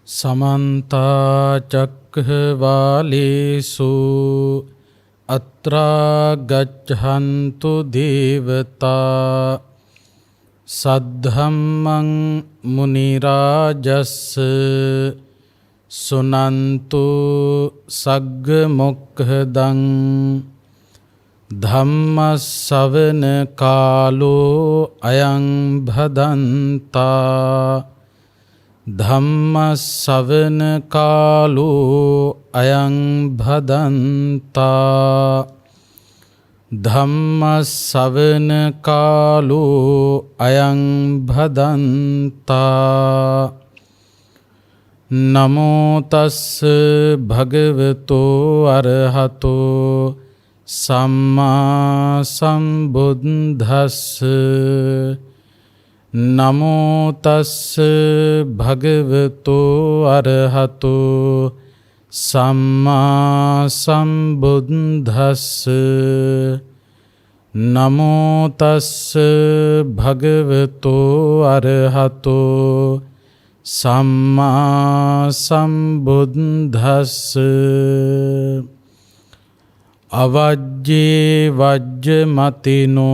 समन्ता चक्रवालेषु अत्रा गच्छन्तु देवता सद्धम्मं मुनिराजस्य सुनन्तु सग्गमुखदं धम्मश्रवण कालो अयं भदन्ता धम्मश्रवण कालो अयं भदन्ता धम्मश्रवण कालो अयं भदन्ता नमो तस्स भगवतो अरहतो सम्मा सम्बुद्धस्स नमो तस्स भगवतो अरहतो सम्मा सम्बुद्धस्स नमो तस्स भगवतो अरहतो सम्मा सम्बुद्धस्स अवज्जे वज्रमतिनो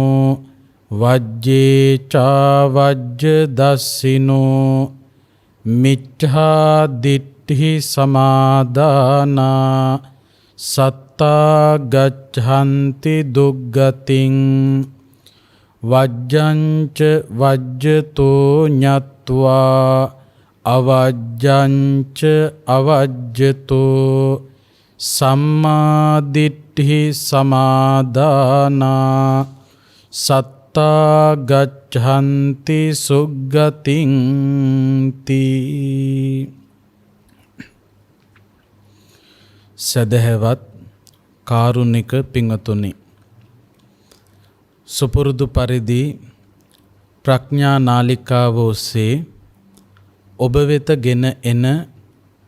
वज्जे चावज्र दस्सिनो मिथ्या दिट्ठि समादाना सत्ता गच्छन्ति दुर्गतिं वज्रञ्च वज्रतो ज्ञात्वा अवज्रञ्च अवज्रतो सम्मादिट्ठि समादाना सत्ता गच्छन्ति सुगतिं ති. සදහවත් කාරුණික පිංතුනි, සුපුරුදු පරිදි ප්‍රඥා නාලිකාව ඔස්සේ ඔබ වෙත ගෙන එන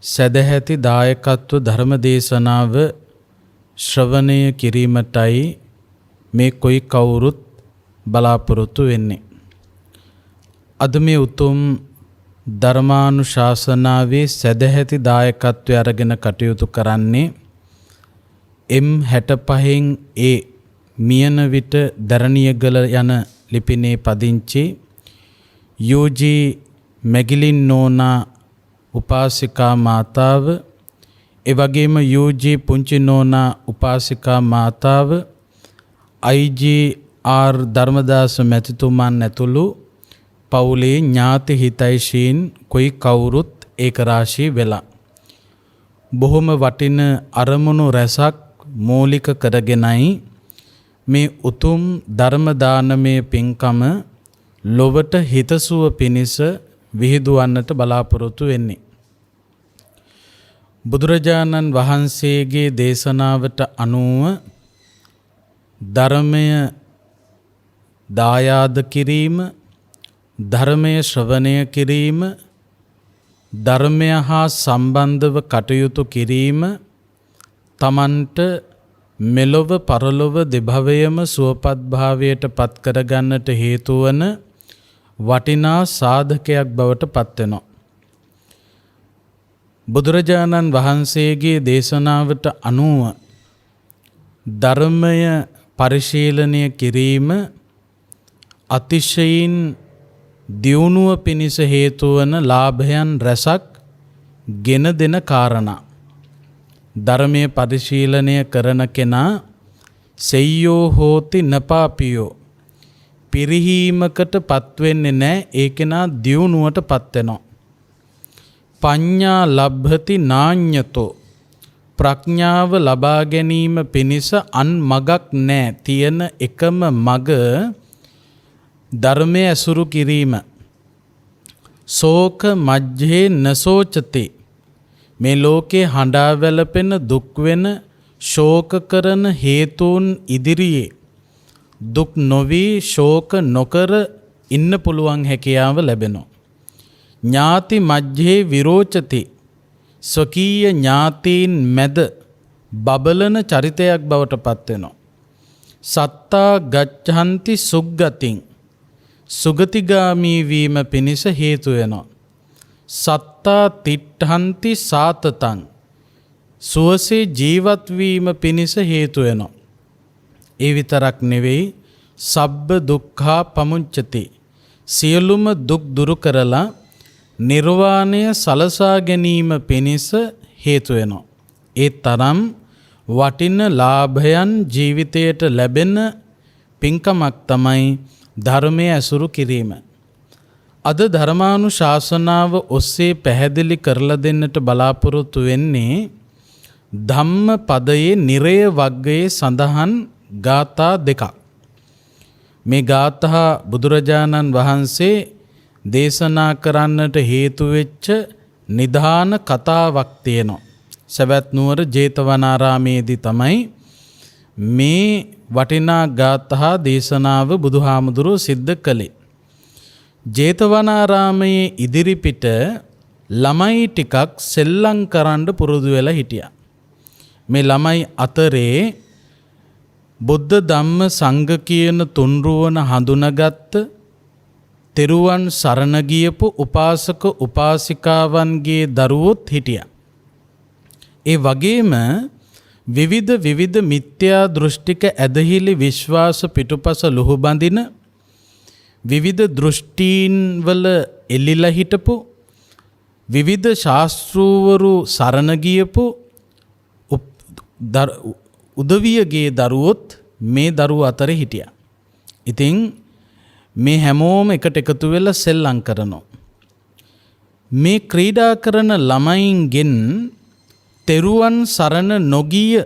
සදැහැති දායකත්ව ධර්ම දේශනාව ශ්‍රවණය කිරීමටයි මේ කොයි කවුරුත් බලාපොරොත්තු වෙන්නේ. අද මේ උතුම් ධර්මානුශාසනාවේ සදැහැති දායකත්වය අරගෙන කටයුතු කරන්නේ M65 A මියන විට දරණියගල යන ලිපිනේ පදිංචි UG මැගිලින් නෝනා උපාසිකා මාතාව, එවැගේම UG පුංචි නෝනා උපාසිකා මාතාව, IGR ධර්මදාස මැතිතුමන් ඇතුළු පවුලේ ඥාති හිතයිශීන් කොයි කවුරුත් ඒක රාශී වෙලා බොහොම වටින අරමුණු රැසක් මූලික කරගෙනයි මේ උතුම් ධර්ම දානමය පින්කම ලොවට හිතසුව පිණිස විහිදුවන්නට බලාපොරොත්තු වෙන්නේ. බුදුරජාණන් වහන්සේගේ දේශනාවට අනුව ධර්මය දායාද කිරීම, ධර්මය ශ්‍රවණය කිරීම, ධර්මය හා සම්බන්ධව කටයුතු කිරීම තමන්ට මෙලොව පරලොව දෙභවයම සුවපත් භාවයට පත් කරගන්නට හේතු වන වටිනා සාධකයක් බවට පත්වෙනවා. බුදුරජාණන් වහන්සේගේ දේශනාවට අනුව ධර්මය පරිශීලනය කිරීම අතිශයින් දියුණුව පිණිස හේතු වන ලාභයන් රැසක් ගෙන දෙන කාරණා. ධර්මයේ පරිශීලනය කරන කෙනා සෙය්‍යෝ හෝති නපාපියෝ, පිරිහීමකට පත්වෙන්නේ නැහැ, ඒ කෙනා දියුණුවට පත්වෙනවා. පඤ්ඤා ලබ්භති නාඤ්ඤතෝ, ප්‍රඥාව ලබා ගැනීම පිණිස අන් මගක් නැහැ. තියෙන එකම මග ධර්මයේ ඇසුරු කිරීම. ශෝක මජ්ජේ නසෝචති, මේ ලෝකේ හඬා වැළපෙන දුක් වෙන ශෝක කරන හේතුන් ඉදිරියේ දුක් නොවි ශෝක නොකර ඉන්න පුළුවන් හැකියාව ලැබෙනවා. ඥාති මජ්ජේ විරෝචති, ස්වකීය ඥාතීන් මැද බබලන චරිතයක් බවට පත් වෙනවා. සත්තා ගච්ඡanti සුග්ගතින්, සුගතිගාමී වීම පිණිස හේතු වෙනවා. සත්ත සත්තා තිට්ඨන්ති සාතතං සුවසේ ජීවත් වීම පිණිස හේතු වෙනවා. ඒ විතරක් නෙවෙයි සබ්බ දුක්ඛා පමුංචති සියලුම දුක් දුරු කරලා නිර්වාණය සලසා ගැනීම පිණිස හේතු වෙනවා. ඒ තරම් වටින ලාභයන් ජීවිතයට ලැබෙන පින්කමක් තමයි ධර්මය ඇසුරු කිරීම. අද ධර්මානුශාසනාව ඔස්සේ පැහැදිලි කරලා දෙන්නට බලාපොරොත්තු වෙන්නේ ධම්ම පදයේ නිරය වග්ගයේ සඳහන් ගාථා දෙකක්. මේ ගාථා බුදුරජාණන් වහන්සේ දේශනා කරන්නට හේතු වෙච්ච නිධාන කතාවක් තියෙනවා. සවැත් නුවර ජේතවනාරාමේදී තමයි මේ වටිනා ගාථා දේශනාව බුදුහාමුදුරුවෝ සිද්ධ කළේ. ජේතවනාරාමයේ ඉදිරිපිට ළමයි ටිකක් සෙල්ලම් කරන්න පුරුදු වෙලා හිටියා. මේ ළමයි අතරේ බුද්ධ ධම්ම සංඝ කියන තුන්රුවන හඳුනාගත්ත තෙරුවන් සරණ ගියපු උපාසක උපාසිකාවන්ගේ දරුවොත් හිටියා. ඒ වගේම විවිධ මිත්‍යා දෘෂ්ටික ඇදහිලි විශ්වාස පිටුපස ලුහු බඳින විවිධ දෘෂ්ටීන් වල එල්ලිලා හිටපු විවිධ ශාස්ත්‍රූවරු සරණ ගියපු උදවියගේ දරුවොත් මේ දරුවෝ අතරේ හිටියා. ඉතින් මේ හැමෝම එකට එකතු වෙලා සෙල්ලම් කරනවා. මේ ක්‍රීඩා කරන ළමයින්ගෙන් තෙරුවන් සරණ නොගිය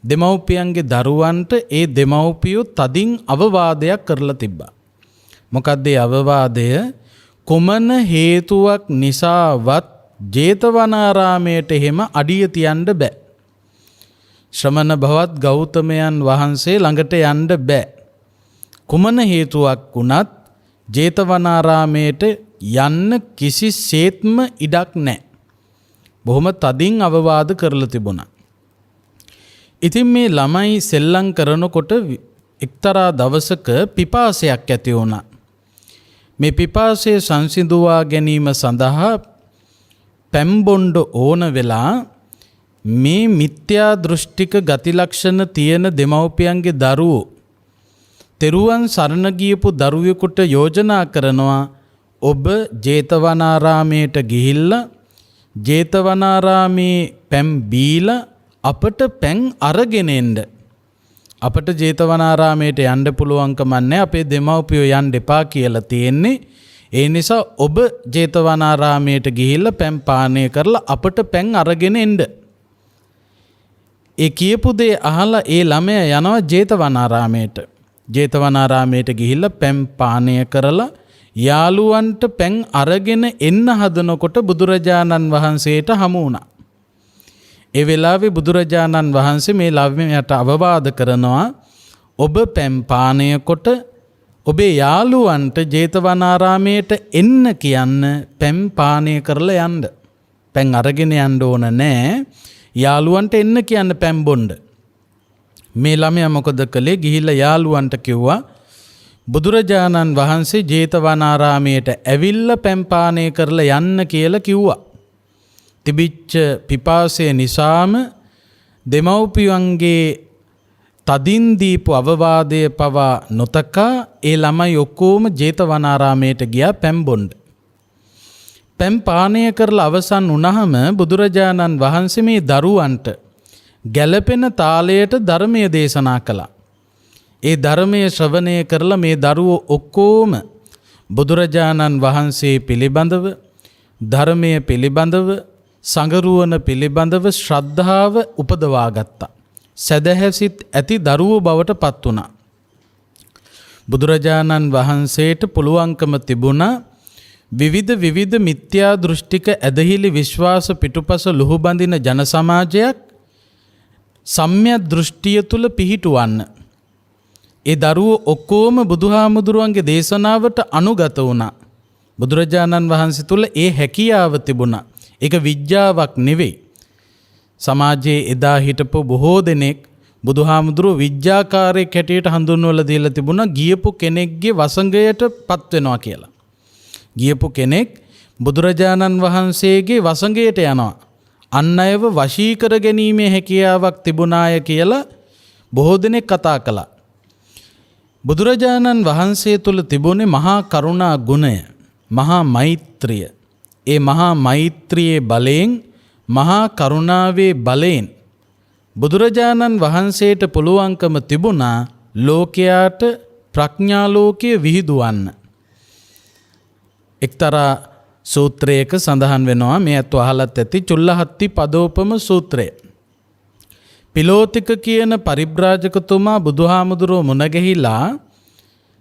දෙමව්පියන්ගේ දරුවන්ට ඒ දෙමව්පියෝ තදින් අවවාදයක් කරලා තිබ්බා. මොකක්ද ඒ අවවාදය? කුමන හේතුවක් නිසාවත් ජේතවනාරාමයට එහෙම අඩිය තියන්න බෑ. ශ්‍රමණ භවත් ගෞතමයන් වහන්සේ ළඟට යන්න බෑ. කුමන හේතුවක් වුණත් ජේතවනාරාමයට යන්න කිසිසේත්ම ඉඩක් නැහැ. බොහොම තදින් අවවාද කරලා තිබුණා. ඉතින් මේ ළමයි සෙල්ලම් කරනකොට එක්තරා දවසක පිපාසයක් ඇති වුණා. මේ පිපාසය සංසිඳුවා ගැනීම සඳහා පැම්බොණ්ඩ ඕන වෙලා මේ මිත්‍යා දෘෂ්ටික ගති ලක්ෂණ තියෙන දෙමව්පියන්ගේ දරුවෝ තෙරුවන් සරණ ගියපු දරුවෙකුට යෝජනා කරනවා ඔබ ජේතවනාරාමයට ගිහිල්ලා ජේතවනාරාමේ පැම් බීලා අපට පැන් අරගෙන එන්න. අපට ජේතවනාරාමයට යන්න පුළුවන්කම නැහැ. අපේ දෙමව්පියෝ යන්න එපා කියලා තියෙන්නේ. ඒ නිසා ඔබ ජේතවනාරාමයට ගිහිල්ලා පැන් පානය කරලා අපට පැන් අරගෙන එන්න. ඒ කියපු දේ අහලා ඒ ළමයා යනවා ජේතවනාරාමයට. ජේතවනාරාමයට ගිහිල්ලා පැන් පානය කරලා යාළුවන්ට පැන් අරගෙන එන්න හදනකොට බුදුරජාණන් වහන්සේට හමු වුණා. ඒ වෙලාවේ බුදුරජාණන් වහන්සේ මේ ළමයාට අවවාද කරනවා ඔබ පැන් පානය කොට ඔබේ යාළුවන්ට ජේතවනාරාමයට එන්න කියන්න පැන් පානය කරලා යන්න. පැන් අරගෙන යන්න ඕන නෑ. යාළුවන්ට එන්න කියන්න පැන් බොන්න. මේ ළමයා මොකද කළේ? ගිහිල්ලා යාළුවන්ට කිව්වා බුදුරජාණන් වහන්සේ ජේතවනාරාමයට ඇවිල්ලා පැන් පානය කරලා යන්න කියලා කිව්වා. තිබිච්ච පිපාසය නිසාම දෙමව්පියන්ගේ තදින් දීපු අවවාදය පවා නොතකා ඒ ළමයි ඔක්කොම ජේතවනාරාමයට ගියා පැන් බොන්න. පැන් පානය කරලා අවසන් වුණාම බුදුරජාණන් වහන්සේ මේ දරුවන්ට ගැළපෙන තාලයට ධර්මය දේශනා කළා. ඒ ධර්මයේ ශ්‍රවණය කරලා මේ දරුවෝ ඔක්කොම බුදුරජාණන් වහන්සේ පිළිබඳව ධර්මයේ පිළිබඳව සංගරුවන පිළිබඳව ශ්‍රද්ධාව උපදවා ගත්තා. සදහැසිත ඇති දරුවෝ බවට පත් වුණා. බුදුරජාණන් වහන්සේට පුළුවන්කම තිබුණා විවිධ මිත්‍යා දෘෂ්ටික ඇදහිලි විශ්වාස පිටුපස ලුහු බඳින ජන සමාජයක් සම්‍යක් දෘෂ්ටිය තුල පිහිටුවන්න. ඒ දරුවෝ ඔක්කොම බුදුහාමුදුරුවන්ගේ දේශනාවට අනුගත වුණා. බුදුරජාණන් වහන්සේ තුල ඒ හැකියාව තිබුණා. ඒක විද්‍යාවක් නෙවෙයි. සමාජයේ එදා හිටපු බොහෝ දෙනෙක් බුදුහාමුදුරුවෝ විද්‍යාකාරයෙක් හැටියට හඳුන්වලා දීලා තිබුණා ගියපු කෙනෙක්ගේ වසඟයට පත් වෙනවා කියලා. ගියපු කෙනෙක් බුදුරජාණන් වහන්සේගේ වසඟයට යනවා. අන් අයව වශී කර ගැනීමේ හැකියාවක් තිබුණාය කියලා බොහෝ දෙනෙක් කතා කළා. බුදුරජාණන් වහන්සේ තුල තිබුණේ මහා කරුණා ගුණය, මහා මෛත්‍රිය. ඒ මහා මෛත්‍රියේ බලයෙන්, මහා කරුණාවේ බලයෙන් බුදුරජාණන් වහන්සේට පුළුවන්කම තිබුණා ලෝකයාට ප්‍රඥා ලෝකයේ විහිදුවන්න. එක්තරා සූත්‍රයක සඳහන් වෙනවා, මේ අත් අහලත් ඇති, චුල්ලහත්ති පදෝපම සූත්‍රය. පිලෝතික කියන පරිබ්‍රාජකතුමා බුදුහාමුදුරුව මුණගැහිලා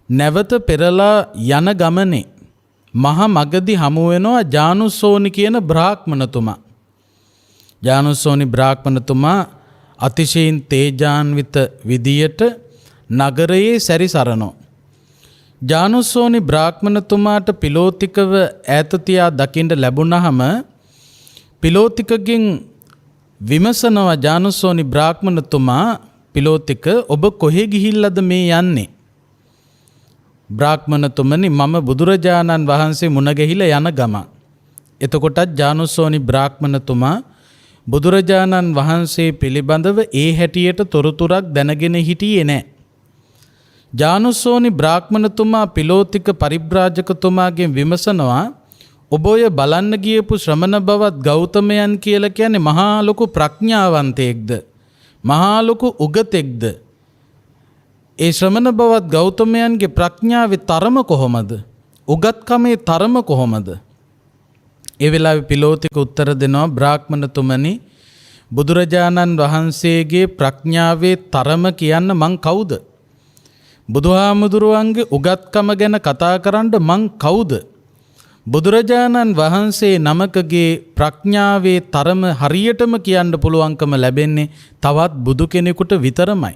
නැවත පෙරලා යන ගමනේ මහා මගදී හමු වෙනවා ජානුස්සෝනි කියන බ්‍රාහ්මණතුමා. ජානුස්සෝනි බ්‍රාහ්මණතුමා අතිශයින් තේජාන්විත විදියට නගරයේ සැරිසරනවා. ජානුස්සෝනි බ්‍රාහ්මණතුමාට පිලෝතිකව ඈත තියා දකින්න ලැබුණාම පිලෝතිකගෙන් විමසනවා ජානුස්සෝනි බ්‍රාහ්මණතුමා, පිලෝතික ඔබ කොහෙ ගිහිල්ලාද මේ යන්නේ? බ්‍රාහ්මණතුමනි, මම බුදුරජාණන් වහන්සේ මුණ ගැහිලා යන ගම. එතකොටත් ජානුස්සෝනි බ්‍රාහ්මණතුමා බුදුරජාණන් වහන්සේ පිළිබඳව ඒ හැටියට තොරතුරක් දැනගෙන හිටියේ නැහැ. ජානුස්සෝනි බ්‍රාහ්මණතුමා පිලෝතික පරිබ්‍රාජකතුමාගෙන් විමසනවා, ඔබ ඔය බලන්න ගියපු ශ්‍රමණ බවත් ගෞතමයන් කියලා කියන්නේ මහා ලොකු ප්‍රඥාවන්තයෙක්ද? මහා ලොකු උගතෙක්ද? ඒ ශ්‍රමණ බවත් ගෞතමයන්ගේ ප්‍රඥාවේ තරම කොහොමද? උගත්කමේ තරම කොහොමද? ඒ වෙලාවේ පිලෝතික උත්තර දෙනවා, බ්‍රාහ්මණතුමනි, බුදුරජාණන් වහන්සේගේ ප්‍රඥාවේ තරම කියන්න මං කවුද? බුදුහාමුදුරුවන්ගේ උගත්කම ගැන කතා කරන්න මං කවුද? බුදුරජාණන් වහන්සේ නමකගේ ප්‍රඥාවේ තරම හරියටම කියන්න පුළුවන්කම ලැබෙන්නේ තවත් බුදු කෙනෙකුට විතරමයි.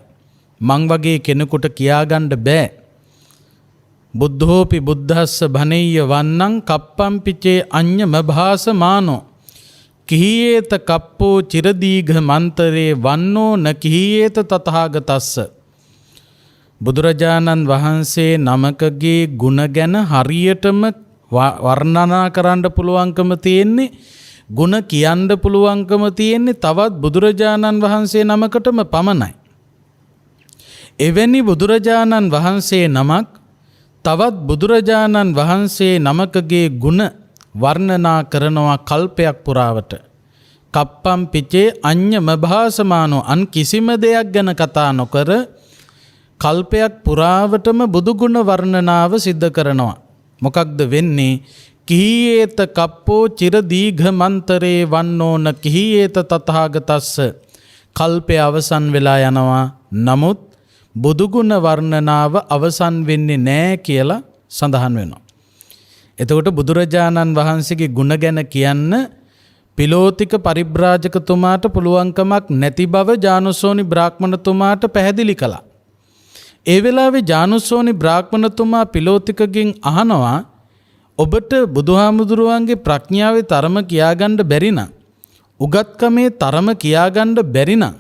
මං වගේ කෙනෙකුට කියාගන්න බෑ. බුද්ධෝපි බුද්ධස්ස භනෙය්‍ය වන්නං කප්පම්පිචේ අඤ්ඤම භාසමානෝ කිහියේත කප්පෝ චිරදීඝ මන්තරේ වන්නෝ න කිහියේත තථාගතස්ස. බුදුරජාණන් වහන්සේ නමකගේ ගුණ ගැන හරියටම වර්ණනා කරන්න පුළුවන්කම තියෙන්නේ, ගුණ කියන්න පුළුවන්කම තියෙන්නේ තවත් බුදුරජාණන් වහන්සේ නමකටම පමණයි. එවැනි බුදුරජාණන් වහන්සේ නමක් තවත් බුදුරජාණන් වහන්සේ නමකගේ ගුණ වර්ණනා කරනවා කල්පයක් පුරාවට. කප්පම් පිචේ අඤ්ඤම භාසමානෝ, අන් කිසිම දෙයක් ගැන කතා නොකර කල්පයක් පුරාවටම බුදුගුණ වර්ණනාව සිද්ධ කරනවා. මොකක්ද වෙන්නේ? කිහියේත කප්පෝ චිරදීඝ මන්තරේ වන්නෝන කිහියේත තථාගතස්ස. කල්පය අවසන් වෙලා යනවා, නමුත් බුදුගුණ වර්ණනාව අවසන් වෙන්නේ නැහැ කියලා සඳහන් වෙනවා. එතකොට බුදුරජාණන් වහන්සේගේ ගුණ ගැන කියන්න පිලෝතික පරිබ්‍රාජකතුමාට පුළුවන්කමක් නැති බව ජානුස්සෝනි බ්‍රාහ්මණතුමාට පැහැදිලි කළා. ඒ වෙලාවේ ජානුස්සෝනි බ්‍රාහ්මණතුමා පිලෝතිකගෙන් අහනවා, ඔබට බුදුහාමුදුරුවන්ගේ ප්‍රඥාවේ තරම කියාගන්න බැරි නම්, උගත්කමේ තරම කියාගන්න බැරි නම්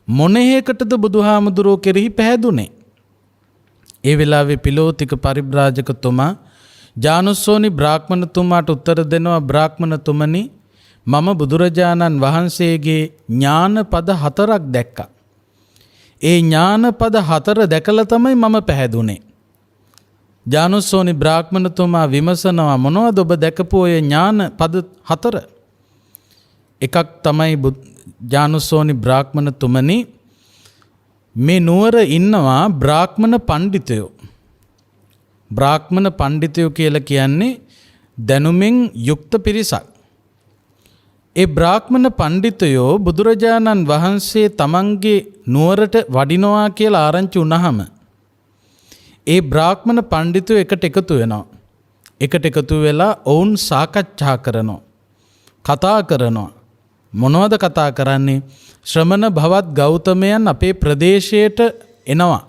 මොන හේකටද බුදුහාමුදුරුවෝ කෙරෙහි පැහැදුනේ? ඒ වෙලාවේ පිලෝතික පරිබ්‍රාජකතුමා ජානුස්සෝනි බ්‍රාහ්මණතුමාට උත්තර දෙනවා, බ්‍රාහ්මණතුමනි, මම බුදුරජාණන් වහන්සේගේ ඥාන පද 4ක් දැක්කා. ඒ ඥාන පද 4 දැකලා තමයි මම පැහැදුනේ. ජානුස්සෝනි බ්‍රාහ්මණතුමා විමසනවා, මොනවද ඔබ දැකපු ඔය ඥාන පද 4? එකක් තමයි ජානුස්සෝනි බ්‍රාහ්මණතුමනි, මේ නුවර ඉන්නවා බ්‍රාහ්මණ පඬිතුයෝ. බ්‍රාහ්මණ පඬිතුයෝ කියලා කියන්නේ දැනුමින් යුක්ත පිරිසක්. ඒ බ්‍රාහ්මණ පඬිතුයෝ බුදුරජාණන් වහන්සේ තමන්ගේ නුවරට වඩිනවා කියලා ආරංචි වුණාම ඒ බ්‍රාහ්මණ පඬිතුයෝ එකට එකතු වෙනවා. එකට එකතු වෙලා ඔවුන් සාකච්ඡා කරනවා, කතා කරනවා. මොනවද කතා කරන්නේ? ශ්‍රමණ භවත් ගෞතමයන් අපේ ප්‍රදේශයට එනවා.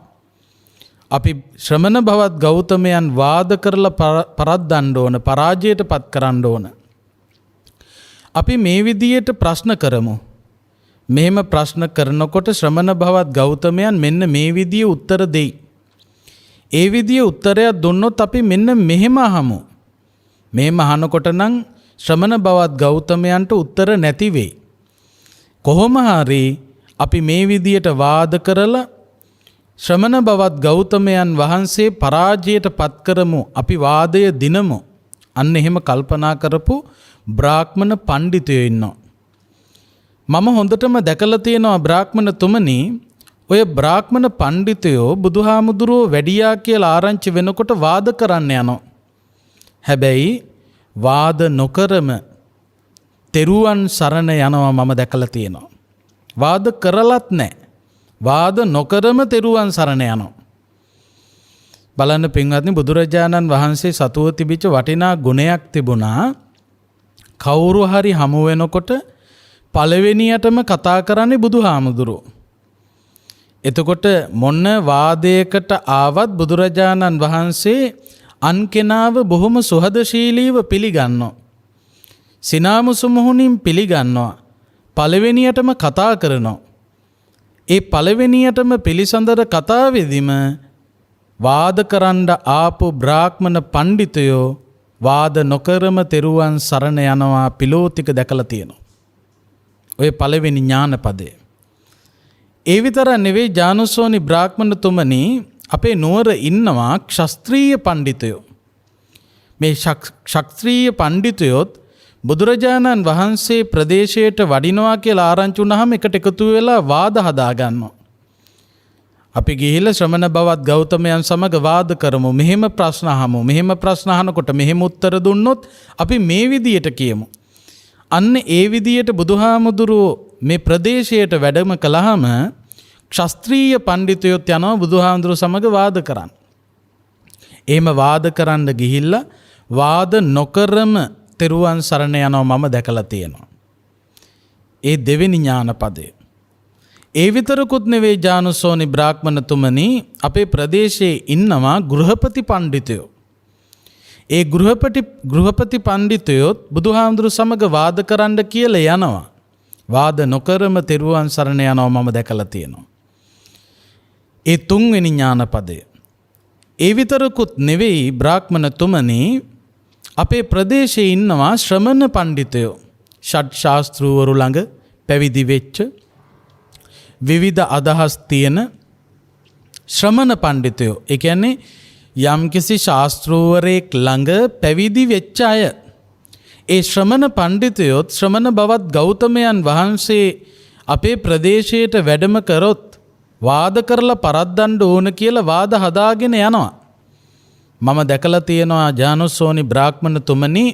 අපි ශ්‍රමණ භවත් ගෞතමයන් වාද කරලා පරද්දන්න ඕන, පරාජයට පත් කරන්න ඕන. අපි මේ විදියට ප්‍රශ්න කරමු. මෙහෙම ප්‍රශ්න කරනකොට ශ්‍රමණ භවත් ගෞතමයන් මෙන්න මේ විදිය උත්තර දෙයි. ඒ විදිය උත්තරයක් දුන්නොත් අපි මෙන්න මෙහෙම අහමු. මේ මහනකොට නම් ශ්‍රමණ බවත් ගෞතමයන්ට උත්තර නැති වෙයි. කොහොම හරි අපි මේ විදියට වාද කරලා ශ්‍රමණ බවත් ගෞතමයන් වහන්සේ පරාජයට පත් කරමු. අපි වාදය දිනමු. අන්න එහෙම කල්පනා කරපු බ්‍රාහ්මණ පඬිතුයෝ ඉන්නවා. මම හොඳටම දැකලා තියෙනවා බ්‍රාහ්මණ තුමනි, ඔය බ්‍රාහ්මණ පඬිතුයෝ බුදුහාමුදුරුවෝ වැඩියා කියලා ආරංචි වෙනකොට වාද කරන්න යනවා. හැබැයි වාද නොකරම තෙරුවන් සරණ යනවා මම දැකලා තියෙනවා. වාද කරලත් නැහැ. වාද නොකරම තෙරුවන් සරණ යනවා. බලන්න පින්වත්නි, බුදුරජාණන් වහන්සේ සතුව තිබිච්ච වටිනා ගුණයක් තිබුණා. කවුරු හරි හමු වෙනකොට පළවෙනියටම කතා කරන්නේ බුදුහාමුදුරුවෝ. එතකොට මොන වාදයකට ආවත් බුදුරජාණන් වහන්සේ අන් කෙනාව බොහොම සුහදශීලීව පිළිගන්නවා. සිනාමුසු මුහුණින් පිළිගන්නවා. පළවෙනියටම කතා කරනවා. ඒ පළවෙනියටම පිළිසඳර කතාවේදීම වාද කරන්න ආපු බ්‍රාහ්මණ පඬිතුයෝ වාද නොකරම තෙරුවන් සරණ යනවා පිලෝතික දැකලා තියෙනවා. ඔය පළවෙනි ඥානපදය. ඒ විතර නෙවෙයි ජානුසෝනි බ්‍රාහ්මණතුමනි, අපේ නුවර ඉන්නවා ක්ෂත්‍රීය පඬිතුයෝ. මේ ක්ෂත්‍රීය පඬිතුයොත් බුදුරජාණන් වහන්සේ ප්‍රදේශයට වඩිනවා කියලා ආරංචි වුණාම එකට එකතු වෙලා වාද හදා ගන්නවා. අපි ගිහිල්ලා ශ්‍රමණ බවත් ගෞතමයන් සමග වාද කරමු. මෙහෙම ප්‍රශ්න අහමු. මෙහෙම ප්‍රශ්න අහනකොට මෙහෙම උත්තර දුන්නොත් අපි මේ විදියට කියමු. අන්න ඒ විදියට බුදුහාමුදුරුවෝ මේ ප්‍රදේශයට වැඩම කළාම ක්ෂත්‍රීය පඬිතුයොත් යනවා බුදුහාමුදුරුවෝ සමග වාද කරන්න. එහෙම වාද කරන්න ගිහිල්ලා වාද නොකරම තෙරුවන් සරණ යනවා මම දැකලා තියෙනවා. ඒ දෙවෙනි ඥානපදය. ඒ විතරකුත් නෙවෙයි ජානුසෝනි බ්‍රාහ්මණතුමනි, අපේ ප්‍රදේශයේ ඉන්නවා ගෘහපති පඬිතුයෝ. ඒ ගෘහපති පඬිතුයොත් බුදුහාමුදුරු සමග වාද කරන්න කියලා යනවා. වාද නොකරම තෙරුවන් සරණ යනවා මම දැකලා තියෙනවා. ඒ තුන්වෙනි ඥානපදය. ඒ විතරකුත් නෙවෙයි බ්‍රාහ්මණතුමනි, අපේ ප්‍රදේශයේ ඉන්නවා ශ්‍රමණ පඬිතුයෝ. ෂඩ් ශාස්ත්‍රූවරු ළඟ පැවිදි වෙච්ච විවිධ අදහස් තියෙන ශ්‍රමණ පඬිතුයෝ. ඒ කියන්නේ යම්කිසි ශාස්ත්‍රූවරයෙක් ළඟ පැවිදි වෙච්ච අය. ඒ ශ්‍රමණ පඬිතුයොත් ශ්‍රමණ බවත් ගෞතමයන් වහන්සේ අපේ ප්‍රදේශයට වැඩම කරොත් වාද කරලා පරද්දන්න ඕන කියලා වාද හදාගෙන යනවා. මම දැකලා තියෙනවා ජානුසෝනි බ්‍රාහ්මණතුමනි,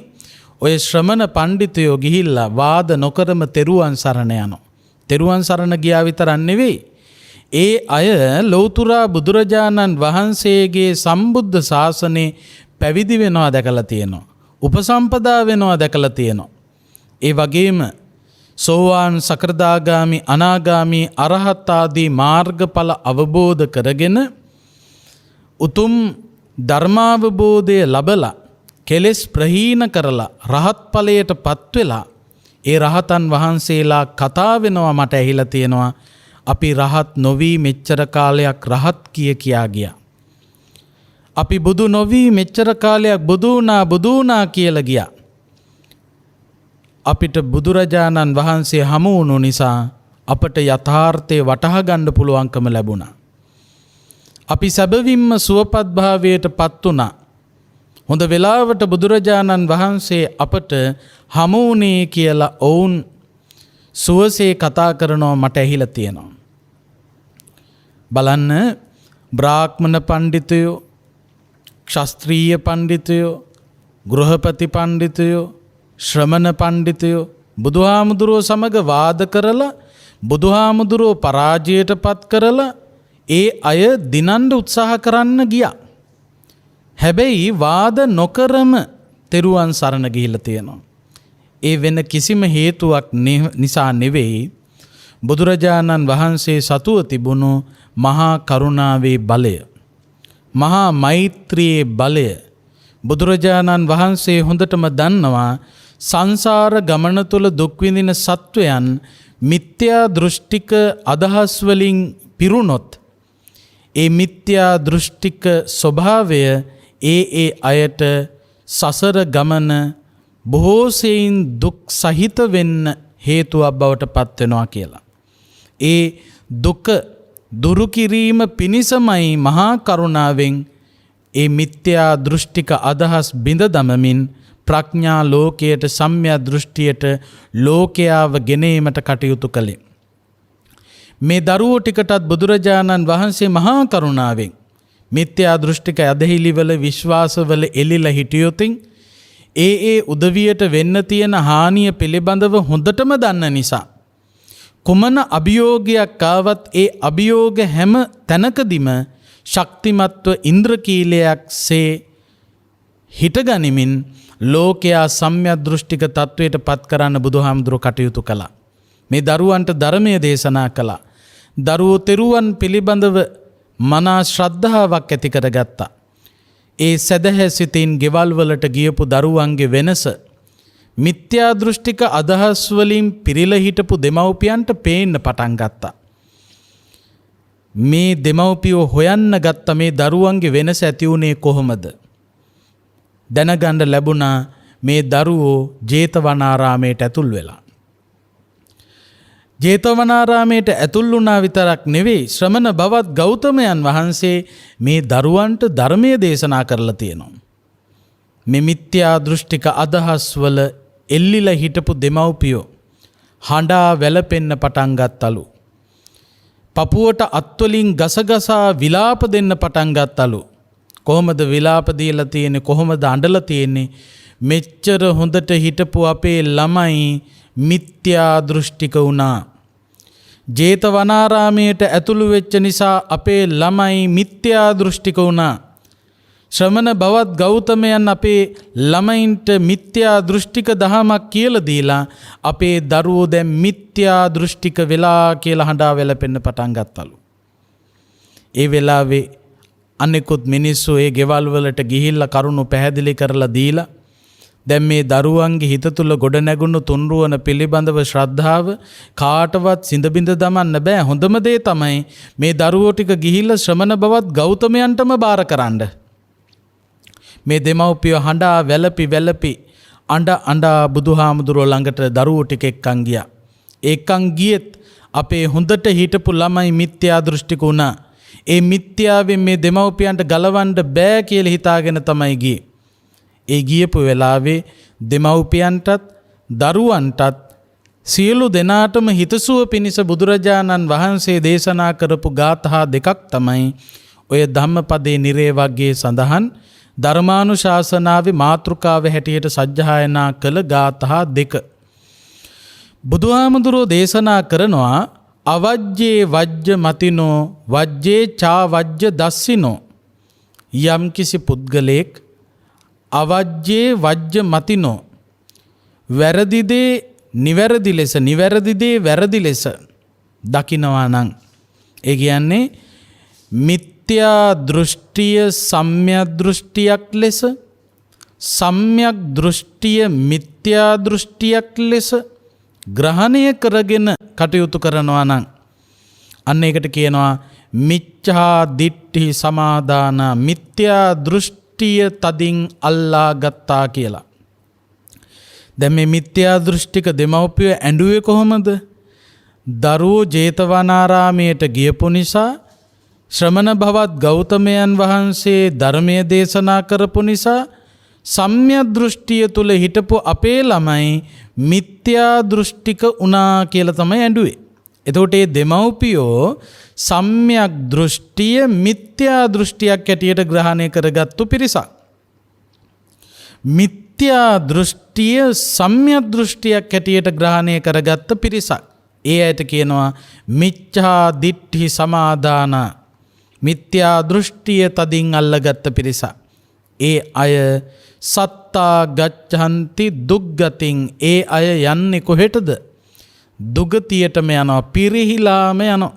ඔය ශ්‍රමණ පඬිතුයෝ ගිහිල්ලා වාද නොකරම තෙරුවන් සරණ යනවා. තෙරුවන් සරණ ගියා විතරක් නෙවෙයි, ඒ අය ලෞතුරා බුදුරජාණන් වහන්සේගේ සම්බුද්ධ ශාසනයේ පැවිදි වෙනවා දැකලා තියෙනවා. උපසම්පදා වෙනවා දැකලා තියෙනවා. ඒ වගේම සෝවාන්, සකෘදාගාමි, අනාගාමි, අරහත් ආදී මාර්ගඵල අවබෝධ කරගෙන උතුම් ධර්මාවබෝධය ලබලා කෙලෙස් ප්‍රහීන කරලා රහත් ඵලයට පත් වෙලා ඒ රහතන් වහන්සේලා කතා වෙනවා මට ඇහිලා තියෙනවා. අපි රහත් නොවි මෙච්චර කාලයක් රහත් කියා ගියා. අපි බුදු නොවි මෙච්චර කාලයක් බුදු වුණා කියලා ගියා. අපිට බුදුරජාණන් වහන්සේ හමු වුණු නිසා අපට යථාර්ථය වටහා ගන්න පුළුවන්කම ලැබුණා. අපි සැබවින්ම සුවපත් භාවයට පත් වුණා. හොඳ වෙලාවට බුදුරජාණන් වහන්සේ අපට හමු වුණේ කියලා ඔවුන් සුවසේ කතා කරනවා මට ඇහිලා තියෙනවා. බලන්න, බ්‍රාහ්මණ පඬිතුයෝ, ක්ෂත්‍රීය පඬිතුයෝ, ගෘහපති පඬිතුයෝ, ශ්‍රමණ පඬිතුයෝ බුදුහාමුදුරුවෝ සමග වාද කරලා බුදුහාමුදුරුවෝ පරාජයට පත් කරලා ඒ අය දිනන්න උත්සාහ කරන්න ගියා. හැබැයි වාද නොකරම තෙරුවන් සරණ ගිහිල්ලා තියෙනවා. ඒ වෙන කිසිම හේතුවක් නිසා නෙවෙයි, බුදුරජාණන් වහන්සේ සතුව තිබුණු මහා කරුණාවේ බලය, මහා මෛත්‍රියේ බලය. බුදුරජාණන් වහන්සේ හොඳටම දන්නවා සංසාර ගමන තුල දුක් විඳින සත්වයන් මිත්‍යා දෘෂ්ටික අදහස් වලින් පිරුණොත් ඒ මිත්‍යා දෘෂ්ටික ස්වභාවය ඒ අයට සසර ගමන බොහෝ සෙයින් දුක් සහිත වෙන්න හේතුවක් බවට පත් වෙනවා කියලා. ඒ දුක දුරු කිරීම පිණිසමයි මහා කරුණාවෙන් ඒ මිත්‍යා දෘෂ්ටික අදහස් බිඳ දමමින් ප්‍රඥා ලෝකයට සම්‍යක් දෘෂ්ටියට ලෝකයාව ගෙනීමට කටයුතු කළේ. මේ දරුවෝ ටිකටත් බුදුරජාණන් වහන්සේ මහා කරුණාවෙන් මිත්‍යා දෘෂ්ටික ඇදහිලිවල විශ්වාසවල එලිලා හිටියොතින් ඒ උදවියට වෙන්න තියෙන හානිය පිළිබඳව හොඳටම දන්න නිසා කුමන අභියෝගයක් ආවත් ඒ අභියෝග හැම තැනකදීම ශක්තිමත්ව ඉන්ද්‍රකීලයක්සේ හිටගනිමින් ලෝකයා සම්‍යක් දෘෂ්ටික තත්වයට පත් කරන්න බුදුහාමුදුරුවෝ කටයුතු කළා. මේ දරුවන්ට ධර්මය දේශනා කළා. දරුවෝ තෙරුවන් පිළිබඳව මනා ශ්‍රද්ධාවක් ඇති කරගත්තා. ඒ සැදැහැ සිතින් ගෙවල් වලට ගියපු දරුවන්ගේ වෙනස මිත්‍යා දෘෂ්ටික අදහස් වලින් පිරීලා හිටපු දෙමව්පියන්ට පේන්න පටන් ගත්තා. මේ දෙමව්පියෝ හොයන්න ගත්ත මේ දරුවන්ගේ වෙනස ඇති වුණේ කොහොමද? දැනගන්න ලැබුණා මේ දරුවෝ ජේතවනාරාමයට ඇතුල් වෙලා. ජේතවනාරාමයට ඇතුල් වුණා විතරක් නෙවෙයි ශ්‍රමණ බවත් ගෞතමයන් වහන්සේ මේ දරුවන්ට ධර්මය දේශනා කරලා තියෙනවා. මේ මිත්‍යා දෘෂ්ටික අදහස් වල එල්ලිලා හිටපු දෙමව්පියෝ හඬා වැළපෙන්න පටන් ගත්තලු. පපුවට අත්වලින් ගසගසා විලාප දෙන්න පටන් ගත්තලු. කොහොමද විලාප දීලා තියෙන්නේ? කොහොමද අඬලා තියෙන්නේ? මෙච්චර හොඳට හිටපු අපේ ළමයි මිත්‍යා දෘෂ්ටික වුණා. ජේතවනාරාමයට ඇතුළු වෙච්ච නිසා අපේ ළමයි මිත්‍යා දෘෂ්ටික වුණා. ශ්‍රමණ බවත් ගෞතමයන් අපේ ළමයින්ට මිත්‍යා දෘෂ්ටික දහමක් කියලා දීලා අපේ දරුවෝ දැන් මිත්‍යා දෘෂ්ටික වෙලා කියලා හඬා වැළපෙන්න පටන් ගත්තලු. ඒ වෙලාවේ අනෙකුත් මිනිස්සු ඒ ගෙවල් වලට ගිහිල්ලා කරුණු පැහැදිලි කරලා දීලා දැන් මේ දරුවන්ගේ හිත තුල ගොඩ නැගුණු තුන්රුවන පිළිබඳව ශ්‍රද්ධාව කාටවත් සිඳ බිඳ දමන්න බෑ. හොඳම දේ තමයි මේ දරුවෝ ටික ගිහිල්ලා ශ්‍රමණ බවත් ගෞතමයන්ටම බාර කරන්න. මේ දෙමව්පිය හඬා වැළපි අඬා බුදුහාමුදුරුවෝ ළඟට දරුවෝ ටික එක්කන් ගියා. එක්කන් ගියෙත් අපේ හොඳට හිටපු ළමයි මිත්‍යා දෘෂ්ටික වුණා. ඒ මිත්‍යාවෙන් මේ දෙමව්පියන්ට ගලවන්න බෑ කියලා හිතාගෙන තමයි ගියේ. ඒ ගියපු වෙලාවේ දෙමව්පියන්ටත් දරුවන්ටත් සියලු දෙනාටම හිතසුව පිණිස බුදුරජාණන් වහන්සේ දේශනා කරපු ගාථා දෙකක් තමයි ඔය ධම්මපදයේ නිරේ වර්ගයේ සඳහන් ධර්මානුශාසනාවේ මාතෘකාව හැටියට සජ්ජායනා කළ ගාථා දෙක. බුදුහාමුදුරෝ දේශනා කරනවා අවජ්ජේ වජ්ජ මතිනෝ වජ්ජේ චා වජ්ජ දස්සිනෝ. යම් කිසි පුද්ගලෙක් අවජ්ජේ වජ්ජ මතිනෝ වැරදිදේ නිවැරදි ලෙස නිවැරදිදේ වැරදි ලෙස දකිනවා නම් ඒ කියන්නේ මිත්‍යා දෘෂ්ටිය සම්‍යක් දෘෂ්ටියක් ලෙස සම්‍යක් දෘෂ්ටිය මිත්‍යා දෘෂ්ටියක් ලෙස ග්‍රහණය කරගෙන කටයුතු කරනවා නම් අන්න ඒකට කියනවා මිච්ඡා දිට්ඨි සමාදාන මිත්‍යා දෘෂ්ටිය තදින් අල්ලා ගත්තා කියලා. දැන් මේ මිත්‍යා දෘෂ්ටික දෙමව්පිය ඇඬුවේ කොහොමද? දරුවෝ ජේතවනාරාමයට ගියපු නිසා ශ්‍රමණ භවත් ගෞතමයන් වහන්සේ ධර්මයේ දේශනා කරපු නිසා සම්‍යක් දෘෂ්ටිය තුල හිටපු අපේ ළමයි මිත්‍යා දෘෂ්ටික වුණා කියලා තමයි ඇඬුවේ. එතකොට මේ දෙමව්පියෝ සම්‍යක් දෘෂ්ටිය මිත්‍යා දෘෂ්ටියක් ඇටියට ග්‍රහණය කරගත්තු පිරිසක්. මිත්‍යා දෘෂ්ටිය සම්‍යක් දෘෂ්ටියක් ඇටියට ග්‍රහණය කරගත්ත පිරිසක්. ඒ ඇයට කියනවා මිච්ඡා දිට්ඨි සමාදාන මිත්‍යා දෘෂ්ටිය තදින් අල්ලගත්ත පිරිසක්. ඒ අය සත්තා ගච්ඡanti දුග්ගතින් ඒ අය යන්නේ කොහෙටද? දුගතියටම යනවා, පිරිහිලාම යනවා.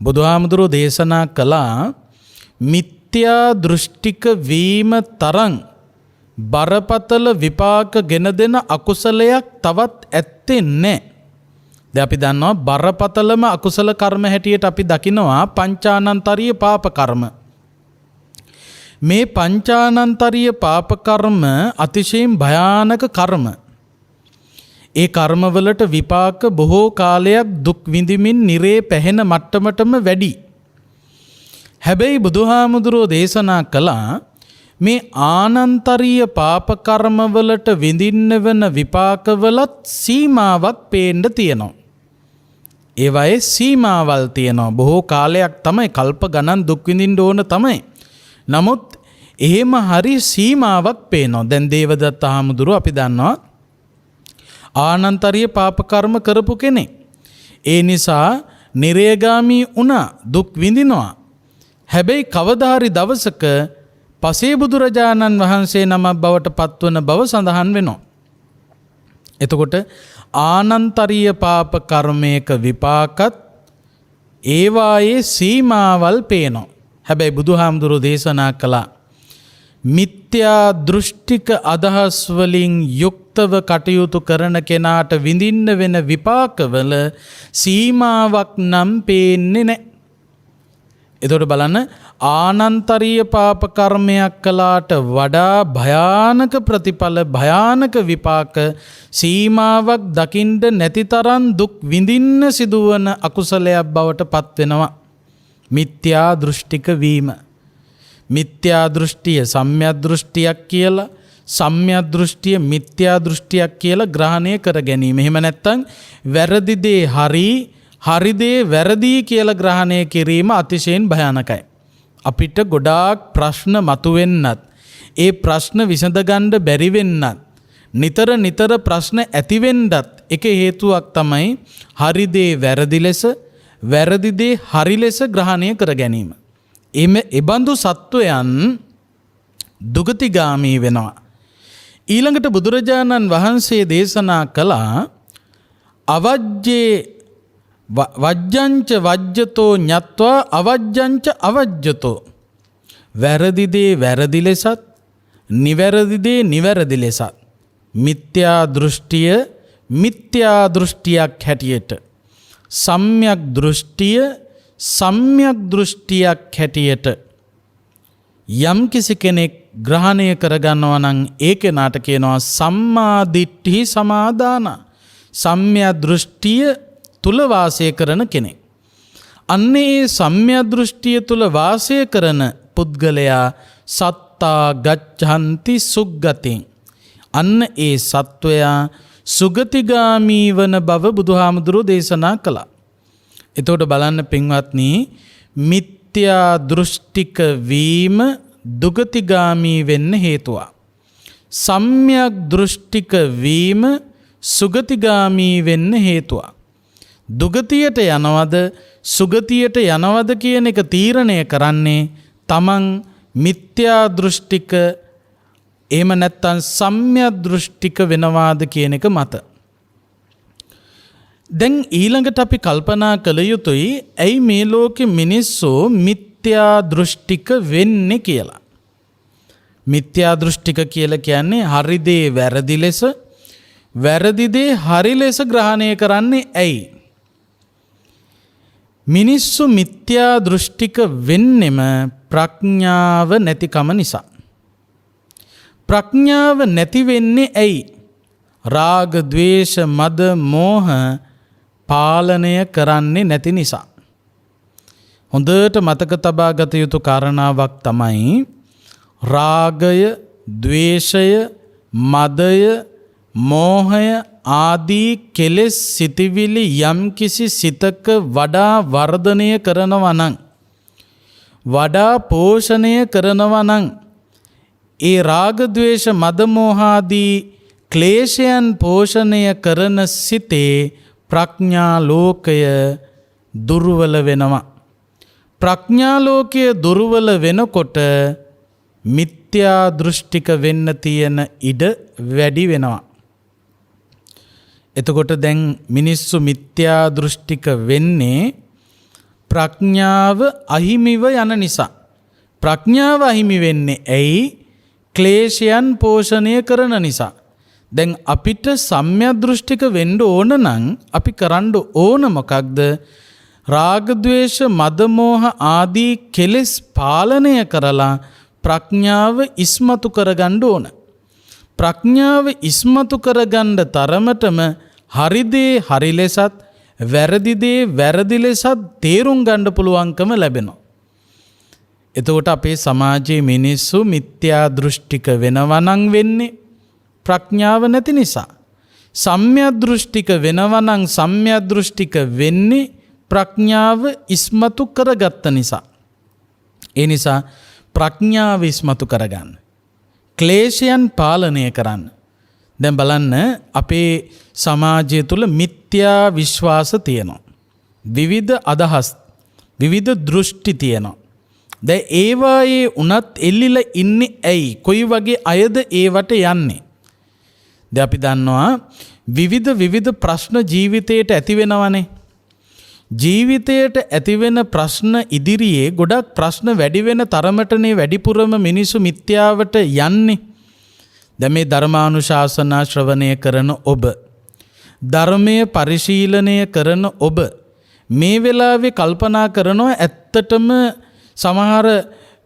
බුදුහාමුදුරෝ දේශනා කළා මිත්‍යා දෘෂ්ටික වීම තරම් බරපතල විපාක ගෙන දෙන අකුසලයක් තවත් ඇත්තේ නැහැ. දැන් අපි දන්නවා බරපතලම අකුසල කර්ම හැටියට අපි දකිනවා පංචානන්තරීය පාප කර්ම. මේ පංචානන්තරීය පාප කර්ම අතිශයින් භයානක කර්ම. ඒ කර්මවලට විපාක බොහෝ කාලයක් දුක් විඳිමින් නිරේ පැහෙන මට්ටමටම වැඩි. හැබැයි බුදුහාමුදුරෝ දේශනා කළා මේ ආනන්තරීය පාප කර්මවලට විඳින්න වෙන විපාකවලත් සීමාවක් පේන්න තියෙනවා. ඒවයේ සීමාවල් තියෙනවා. බොහෝ කාලයක් තමයි කල්ප ගණන් දුක් විඳින්න ඕන තමයි. නමුත් එහෙම හරි සීමාවක් පේනවා. දැන් දේවදත්ත හාමුදුරුවෝ අපි දන්නවා ආනන්තරීය පාප කර්ම කරපු කෙනෙක්. ඒ නිසා නිරේගාමී වුණා, දුක් විඳිනවා. හැබැයි කවදා හරි දවසක පසේ බුදුරජාණන් වහන්සේ නමක් බවට පත්වන බව සඳහන් වෙනවා. එතකොට ආනන්තරීය පාප කර්මයක විපාකත් ඒවායේ සීමාවල් පේනවා. හැබැයි බුදුහාමුදුරුවෝ දේශනා කළා මිත්‍යා දෘෂ්ටික අදහස් වලින් යුක්තව කටයුතු කරන කෙනාට විඳින්න වෙන විපාකවල සීමාවක් නම් පේන්නේ නැහැ. එතකොට බලන්න ආනන්තරීය පාප කර්මයක් කළාට වඩා භයානක ප්‍රතිඵල භයානක විපාක සීමාවක් දකින්න නැති තරම් දුක් විඳින්න සිදුවන අකුසලයක් බවට පත් වෙනවා. මිත්‍යා දෘෂ්ටික වීම. මිත්‍යා දෘෂ්ටිය සම්‍යක් දෘෂ්ටියක් කියලා, සම්‍යක් දෘෂ්ටිය මිත්‍යා දෘෂ්ටියක් කියලා ග්‍රහණය කර ගැනීම. එහෙම නැත්නම් වැරදි දේ හරි, හරි දේ වැරදි කියලා ග්‍රහණය කිරීම අතිශයින් භයානකයි. අපිට ගොඩාක් ප්‍රශ්න මතුවෙන්නත්, ඒ ප්‍රශ්න විසඳගන්න බැරි වෙන්නත්, නිතර ප්‍රශ්න ඇති වෙන්නත් එක හේතුවක් තමයි හරි දේ වැරදි ලෙස, වැරදි දේ හරි ලෙස ග්‍රහණය කර ගැනීම. එබඳු සත්වයන් දුගතිගාමී වෙනවා. ඊළඟට බුදුරජාණන් වහන්සේ දේශනා කළා අවජ්ජේ වජ්ජංච වජ්ජතෝ ඤත්වා අවජ්ජංච අවජ්ජතෝ. වැරදි දේ වැරදි ලෙසත්, නිවැරදි දේ නිවැරදි ලෙසත්, මිත්‍යා දෘෂ්ටිය මිත්‍යා දෘෂ්ටියක් හැටියට, සම්‍යක් දෘෂ්ටිය සම්‍යක් දෘෂ්ටියක් හැටියට යම් කිසි කෙනෙක් ග්‍රහණය කරගන්නවා නම් ඒ කෙනාට කියනවා සම්මා දිට්ඨි සමාදාන. සම්‍යක් දෘෂ්ටිය තුල වාසය කරන කෙනෙක්. අන්නේ සම්‍යක් දෘෂ්ටිය තුල වාසය කරන පුද්ගලයා සත්තා ගච්ඡanti සුග්ගතින්. අන්න ඒ සත්වයා සුගතිගාමී වන බව බුදුහාමුදුරුවෝ දේශනා කළා. එතකොට බලන්න පින්වත්නි, මිත්‍යා දෘෂ්ටික වීම දුගතිගාමී වෙන්න හේතුවක්. සම්‍යක් දෘෂ්ටික වීම සුගතිගාමී වෙන්න හේතුවක්. දුගතියට යනවද සුගතියට යනවද කියන එක තීරණය කරන්නේ තමන් මිත්‍යා දෘෂ්ටික එහෙම නැත්නම් සම්‍යක් දෘෂ්ටික වෙනවාද කියන එක මත. දැන් ඊළඟට අපි කල්පනා කළ යුතුයි ඇයි මේ ලෝකෙ මිනිස්සු මිත්‍යා දෘෂ්ටික වෙන්නේ කියලා. මිත්‍යා දෘෂ්ටික කියලා කියන්නේ හරි දේ වැරදි ලෙස, වැරදි දේ හරි ලෙස ග්‍රහණය කරන්නේ ඇයි? මිනිස්සු මිත්‍යා දෘෂ්ටික වෙන්නෙම ප්‍රඥාව නැතිකම නිසා. ප්‍රඥාව නැති වෙන්නේ ඇයි? රාග, ద్వේෂ, මද, මෝහ පාලනය කරන්නේ නැති නිසා. හොඳට මතක තබා ගත යුතු කාරණාවක් තමයි රාගය, ద్వේෂය, මදය, මෝහය ආදී කෙලෙස් සිතිවිලි යම් කිසි සිතක වඩා වර්ධනය කරනවා නම්, වඩා පෝෂණය කරනවා නම්, ඒ රාග, ద్వේෂ, මද, මෝහ ආදී ක්ලේශයන් පෝෂණය කරන සිතේ ප්‍රඥා ලෝකය දුර්වල වෙනවා. ප්‍රඥා ලෝකය දුර්වල වෙනකොට මිත්‍යා දෘෂ්ටික වෙන්න තියෙන ඉඩ වැඩි වෙනවා. එතකොට දැන් මිනිස්සු මිත්‍යා දෘෂ්ටික වෙන්නේ ප්‍රඥාව අහිමිව යන නිසා. ප්‍රඥාව අහිමි වෙන්නේ ඇයි? ක්ලේශයන් පෝෂණය කරන නිසා. දැන් අපිට සම්‍යක් දෘෂ්ටික වෙන්න ඕන නම් අපි කරන්න ඕන මොකක්ද? රාග, ద్వේෂ, මද, මෝහ ආදී කෙලෙස් පාලනය කරලා ප්‍රඥාව ඉස්මතු කරගන්න ඕන. ප්‍රඥාව ඉස්මතු කරගන්න තරමටම හරි දේ හරි ලෙසත් වැරදි දේ වැරදි ලෙසත් තේරුම් ගන්න පුළුවන්කම ලැබෙනවා. එතකොට අපේ සමාජයේ මිනිස්සු මිත්‍යා දෘෂ්ටික වෙනවා නම් වෙන්නේ ප්‍රඥාව නැති නිසා. සම්‍යක් දෘෂ්ටික වෙනවා නම් සම්‍යක් දෘෂ්ටික වෙන්නේ ප්‍රඥාව ඉස්මතු කරගත්ත නිසා. ඒ නිසා ප්‍රඥාව ඉස්මතු කරගන්න. ක්ලේශයන් පාලනය කරන්න. දැන් බලන්න අපේ සමාජය තුළ මිත්‍යා විශ්වාස තියෙනවා. විවිධ අදහස්, විවිධ දෘෂ්ටි තියෙනවා. දැන් ඒවායේ උනත් එල්ලිලා ඉන්නේ ඇයි? කොයි වගේ අයද ඒවට යන්නේ? දැන් අපි දන්නවා විවිධ ප්‍රශ්න ජීවිතයට ඇති වෙනවනේ. ජීවිතයට ඇතිවෙන ප්‍රශ්න ඉදිරියේ ගොඩක් ප්‍රශ්න වැඩි වෙන තරමටනේ වැඩිපුරම මිනිස්සු මිත්‍යාවට යන්නේ. දැන් මේ ධර්මානුශාසනා ශ්‍රවණය කරන ඔබ, ධර්මය පරිශීලනය කරන ඔබ මේ වෙලාවේ කල්පනා කරනවා ඇත්තටම සමහර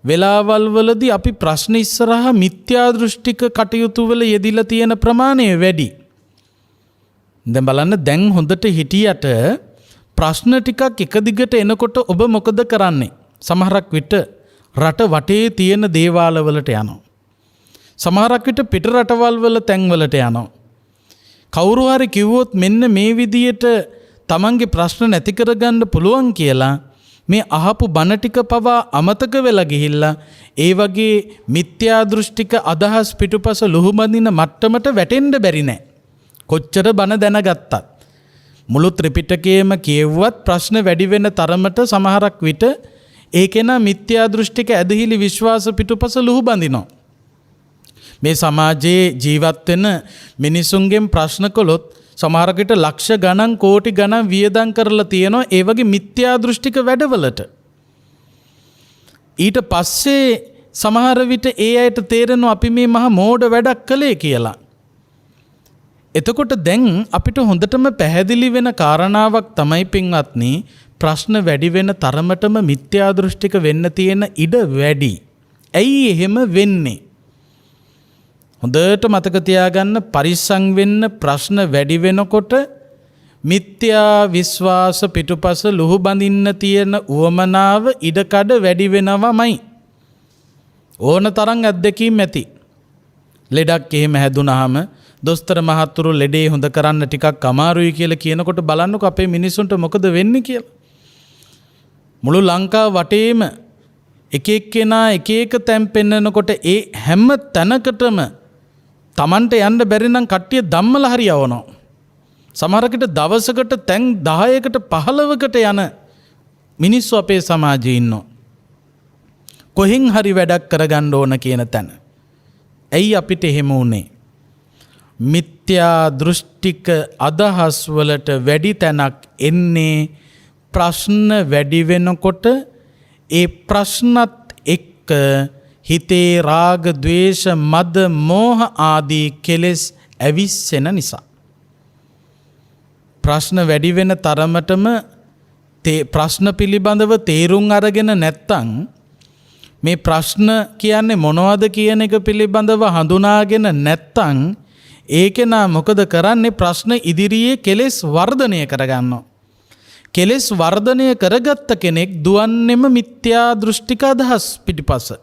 වෙලාවල් වලදී අපි ප්‍රශ්න ඉස්සරහා මිත්‍යා දෘෂ්ටික කටයුතු වල යෙදිලා තියෙන ප්‍රමාණය වැඩි. දැන් බලන්න දැන් හොඳට හිටියට ප්‍රශ්න ටිකක් එක දිගට එනකොට ඔබ මොකද කරන්නේ? සමහරක් විට රට වටේ තියෙන දේවාල වලට යනවා. සමහරක් විට පිට රටවල් වල තැන් වලට යනවා. කවුරු හරි කිව්වොත් මෙන්න මේ විදියට තමන්ගේ ප්‍රශ්න නැති කරගන්න පුළුවන් කියලා මේ අහපු බණ ටික පවා අමතක වෙලා ගිහිල්ලා ඒ වගේ මිත්‍යා දෘෂ්ටික අදහස් පිටුපස ලුහුබඳින මට්ටමට වැටෙන්න බැරි නෑ. කොච්චර බණ දැනගත්තත් මුළු ත්‍රිපිටකයේම කියවුවත් ප්‍රශ්න වැඩි වෙන තරමට සමහරක් විට ඒකේන මිත්‍යා දෘෂ්ටික ඇදහිලි විශ්වාස පිටුපස ලුහුබඳිනවා. මේ සමාජයේ ජීවත් වෙන මිනිසුන්ගෙන් ප්‍රශ්න කළොත් සමහරක් විට ලක්ෂ ගණන් කෝටි ගණන් වියදම් කරලා තියෙනවා ඒ වගේ මිත්‍යා දෘෂ්ටික වැඩවලට. ඊට පස්සේ සමහර විට ඒ අයට තේරෙනවා අපි මේ මහා මෝඩ වැඩක් කළේ කියලා. එතකොට දැන් අපිට හොඳටම පැහැදිලි වෙන කාරණාවක් තමයි පින්වත්නි, ප්‍රශ්න වැඩි වෙන තරමටම මිත්‍යා දෘෂ්ටික වෙන්න තියෙන ඉඩ වැඩි. ඇයි එහෙම වෙන්නේ? හොඳට මතක තියාගන්න, පරිස්සම් වෙන්න. ප්‍රශ්න වැඩි වෙනකොට මිත්‍යා විශ්වාස පිටුපස ලුහු බඳින්න තියෙන උවමනාව ඉඩකඩ වැඩි වෙනවමයි. ඕන තරම් අත්දැකීම් ඇති. ලෙඩක් එහෙම හැදුනහම දොස්තර මහත්තුරු ලෙඩේ හොඳ කරන්න ටිකක් අමාරුයි කියලා කියනකොට බලන්නකො අපේ මිනිස්සුන්ට මොකද වෙන්නේ කියලා. මුළු ලංකාව වටේම එක එක්කෙනා එක එක තැන් පෙන්නකොට ඒ හැම තැනකටම Tamanට යන්න බැරි නම් කට්ටිය ධම්මල හරි යවනවා. සමහරකට දවසකට තැන් 10කට 15කට යන මිනිස්සු අපේ සමාජයේ ඉන්නවා. කොහෙන් හරි වැඩක් කරගන්න ඕන කියන තැන. ඇයි අපිට එහෙම වුනේ? මිත්‍යා දෘෂ්ටික අදහස් වලට වැඩි තැනක් එන්නේ ප්‍රශ්න වැඩි වෙනකොට ඒ ප්‍රශ්නත් එක්ක හිතේ රාග, ద్వේෂ, මද, මෝහ ආදී කෙලෙස් ඇවිස්සෙන නිසා. ප්‍රශ්න වැඩි වෙන තරමටම ප්‍රශ්න පිළිබඳව තේරුම් අරගෙන නැත්තම්, මේ ප්‍රශ්න කියන්නේ මොනවද කියන එක පිළිබඳව හඳුනාගෙන නැත්තම් ඒකේනා මොකද කරන්නේ? ප්‍රශ්න ඉදිරියේ කෙලෙස් වර්ධනය කරගන්නවා. කෙලෙස් වර්ධනය කරගත්ත කෙනෙක් දුවන්නේම මිත්‍යා දෘෂ්ටික අදහස් පිටිපස.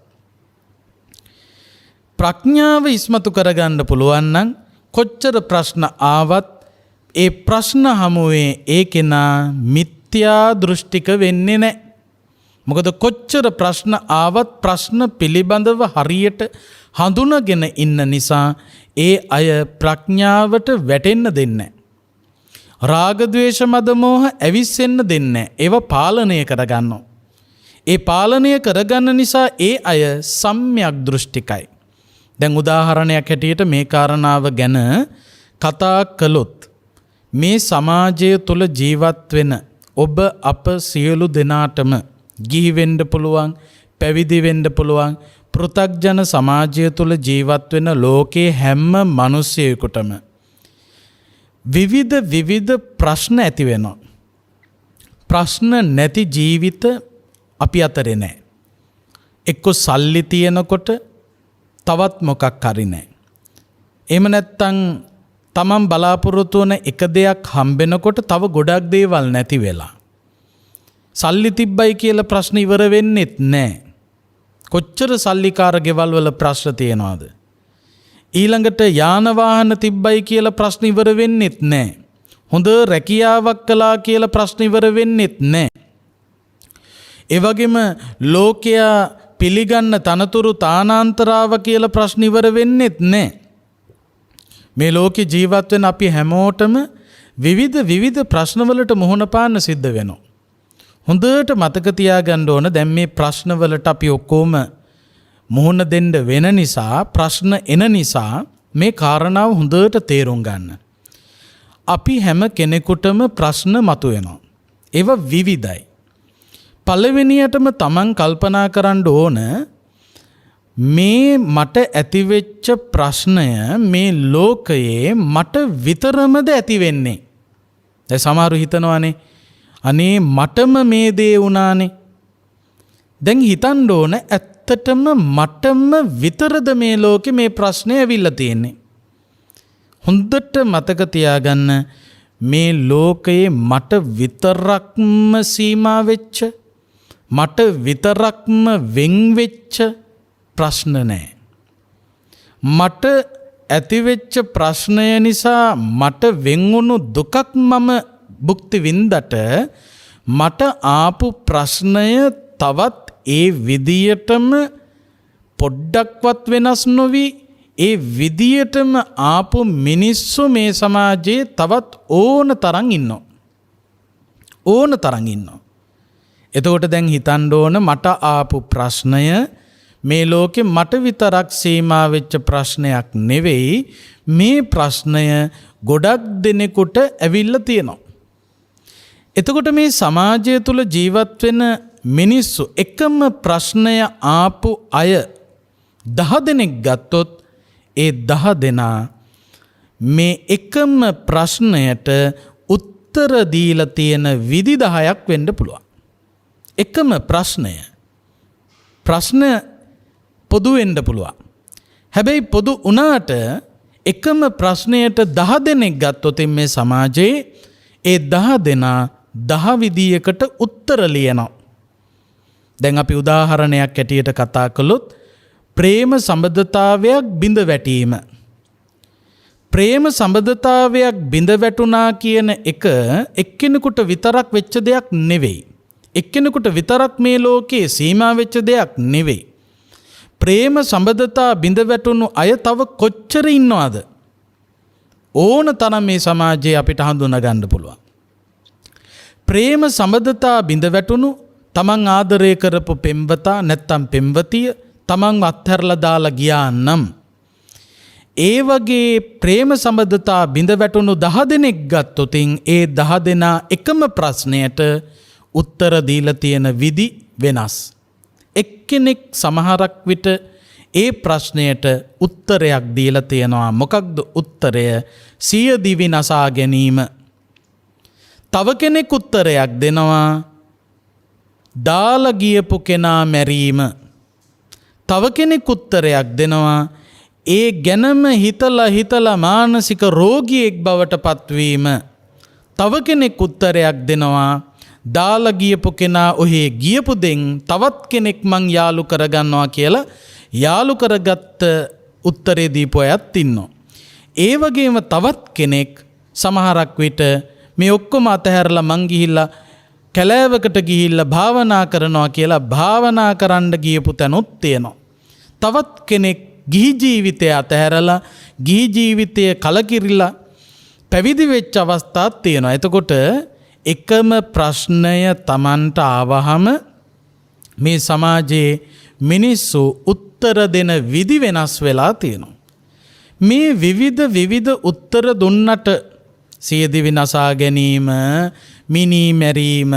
ප්‍රඥාව ඉස්මතු කරගන්න පුළුවන් නම් කොච්චර ප්‍රශ්න ආවත් ඒ ප්‍රශ්න හමුවේ ඒකේනා මිත්‍යා දෘෂ්ටික වෙන්නේ නැහැ. මොකද කොච්චර ප්‍රශ්න ආවත් ප්‍රශ්න පිළිබඳව හරියට හඳුනගෙන ඉන්න නිසා ඒ අය ප්‍රඥාවට වැටෙන්න දෙන්නේ නැහැ. රාග, ద్వේෂ, මද, මෝහ ඇවිස්සෙන්න දෙන්නේ නැහැ. ඒවා පාලනය කරගන්නවා. ඒ පාලනය කරගන්න නිසා ඒ අය සම්‍යක් දෘෂ්ටිකයි. දැන් උදාහරණයක් හැටියට මේ කාරණාව ගැන කතා කළොත්, මේ සමාජය තුළ ජීවත් වෙන ඔබ අප සියලු දෙනාටම ගිහි වෙන්න පුළුවන්, පැවිදි වෙන්න පුළුවන්, පෘථග්ජන සමාජය තුළ ජීවත් වෙන ලෝකේ හැම මිනිසෙකුටම විවිධ ප්‍රශ්න ඇති වෙනවා. ප්‍රශ්න නැති ජීවිත අපි අතරේ නැහැ. එක්ක සල්ලි තියෙනකොට තවත් මොකක් හරි නැහැ. එහෙම නැත්නම් තමන් බලාපොරොත්තු වන එක දෙයක් හම්බෙනකොට තව ගොඩක් දේවල් නැති වෙලා. සල්ලි තිබ්බයි කියලා ප්‍රශ්න ඉවර වෙන්නෙත් නැහැ. කොච්චර සල්ලිකාර ගෙවල් වල ප්‍රශ්න තියෙනවද? ඊළඟට යාන වාහන තිබ්බයි කියලා ප්‍රශ්න ඉවර වෙන්නෙත් නැහැ. හොඳ රැකියාවක් කළා කියලා ප්‍රශ්න ඉවර වෙන්නෙත් නැහැ. ඒ වගේම ලෝකයා පිළිගන්න තනතුරු තානාන්තරාව කියලා ප්‍රශ්න ඉවර වෙන්නෙත් නැහැ. මේ ලෝකේ ජීවත් වෙන අපි හැමෝටම විවිධ ප්‍රශ්නවලට මුහුණ පාන්න සිද්ධ වෙනවා. හොඳට මතක තියාගන්න ඕන දැන් මේ ප්‍රශ්නවලට අපි ඔක්කොම මුහුණ දෙන්න වෙන නිසා ප්‍රශ්න එන නිසා මේ කාරණාව හොඳට තේරුම් ගන්න. අපි හැම කෙනෙකුටම ප්‍රශ්න මතුවෙනවා. ඒවා විවිධයි. පළවෙනියටම තමන් කල්පනා කරන්න ඕන මේ මට ඇතිවෙච්ච ප්‍රශ්නය මේ ලෝකයේ මට විතරමද ඇති වෙන්නේ? දැන් සමහරු හිතනවානේ අනේ මටම මේ දේ වුණානේ. දැන් හිතන්න ඕන ඇත්තටම මටම විතරද මේ ලෝකේ මේ ප්‍රශ්නේ ඇවිල්ලා තියෙන්නේ? හොඳට මතක තියාගන්න මේ ලෝකයේ මට විතරක්ම සීමා වෙච්ච මට විතරක්ම වෙන් වෙච්ච ප්‍රශ්න නැහැ. මට ඇතිවෙච්ච ප්‍රශ්නය නිසා මට වෙන් වුණු දුකක් මම භුක්ති විඳට මට ආපු ප්‍රශ්නය තවත් ඒ විදියටම පොඩ්ඩක්වත් වෙනස් නොවි ඒ විදියටම ආපු මිනිස්සු මේ සමාජයේ තවත් ඕන තරම් ඉන්නවා. ඕන තරම් ඉන්නවා. එතකොට දැන් හිතන්න ඕන මට ආපු ප්‍රශ්නය මේ ලෝකෙ මට විතරක් සීමා වෙච්ච ප්‍රශ්නයක් නෙවෙයි. මේ ප්‍රශ්නය ගොඩක් දෙනෙකුට ඇවිල්ලා තියෙනවා. එතකොට මේ සමාජය තුල ජීවත් වෙන මිනිස්සු එකම ප්‍රශ්නය ආපු අය 10 දෙනෙක් ගත්තොත් ඒ 10 දෙනා මේ එකම ප්‍රශ්නයට උත්තර දීලා තියෙන විදි 10ක් වෙන්න පුළුවන්. එකම ප්‍රශ්න පොදු වෙන්න පුළුවන්. හැබැයි පොදු වුණාට එකම ප්‍රශ්නයට 10 දෙනෙක් ගත්තොත් මේ සමාජයේ ඒ 10 දෙනා 10 විදියකට උත්තර ලියනවා. දැන් අපි උදාහරණයක් ඇටියට කතා කළොත් ප්‍රේම සම්බන්ධතාවයක් බිඳ වැටීම. ප්‍රේම සම්බන්ධතාවයක් බිඳ වැටුණා කියන එක එක්කෙනෙකුට විතරක් වෙච්ච දෙයක් නෙවෙයි. එක්කෙනෙකුට විතරක් මේ ලෝකේ සීමා වෙච්ච දෙයක් නෙවෙයි. ප්‍රේම සම්බන්ධතා බිඳ වැටුණු අය තව කොච්චර ඉන්නවද? ඕන තරම් මේ සමාජයේ අපිට හඳුනා ගන්න පුළුවන්. ප්‍රේම සම්බන්ධතා බිඳ වැටුණු තමන් ආදරය කරපු පෙම්වතා නැත්තම් පෙම්වතිය තමන් අත්හැරලා දාලා ගියා නම් ඒ වගේ ප්‍රේම සම්බන්ධතා බිඳ වැටුණු 10 දෙනෙක් ගත්තොත් ඒ 10 දෙනා එකම ප්‍රශ්නයට උත්තර දීලා තියෙන විදි වෙනස්. එක්කෙනෙක් සමහරක් විට ඒ ප්‍රශ්නයට උත්තරයක් දීලා තියෙනවා. මොකක්ද උත්තරය? සිය දිවි නසා ගැනීම. තව කෙනෙක් උත්තරයක් දෙනවා දාලා ගියපු කෙනා මැරීම. තව කෙනෙක් උත්තරයක් දෙනවා ඒ ගැනම හිතලා මානසික රෝගියෙක් බවට පත්වීම. තව කෙනෙක් උත්තරයක් දෙනවා දාලා ගියපු කෙනා ඔහේ ගියපු දෙන් තවත් කෙනෙක් මං යාළු කරගන්නවා කියලා යාළු කරගත්ත උත්තරේ දීපු අයත් ඉන්නවා. ඒ වගේම තවත් කෙනෙක් සමහරක් විට මේ ඔක්කොම අතහැරලා මං ගිහිල්ලා කැලෑවකට ගිහිල්ලා භාවනා කරනවා කියලා භාවනා කරන්න ගියපු තැනුත් තියෙනවා. තවත් කෙනෙක් ගිහි ජීවිතය අතහැරලා ගිහි ජීවිතය කලකිරිලා පැවිදි වෙච්ච අවස්ථාවක් තියෙනවා. එතකොට එකම ප්‍රශ්නය Tamanට ආවහම මේ සමාජයේ මිනිස්සු උත්තර දෙන විදි වෙනස් වෙලා තියෙනවා. මේ විවිධ උත්තර දුන්නට සියදිවි නසා ගැනීම, මිනී මැරීම,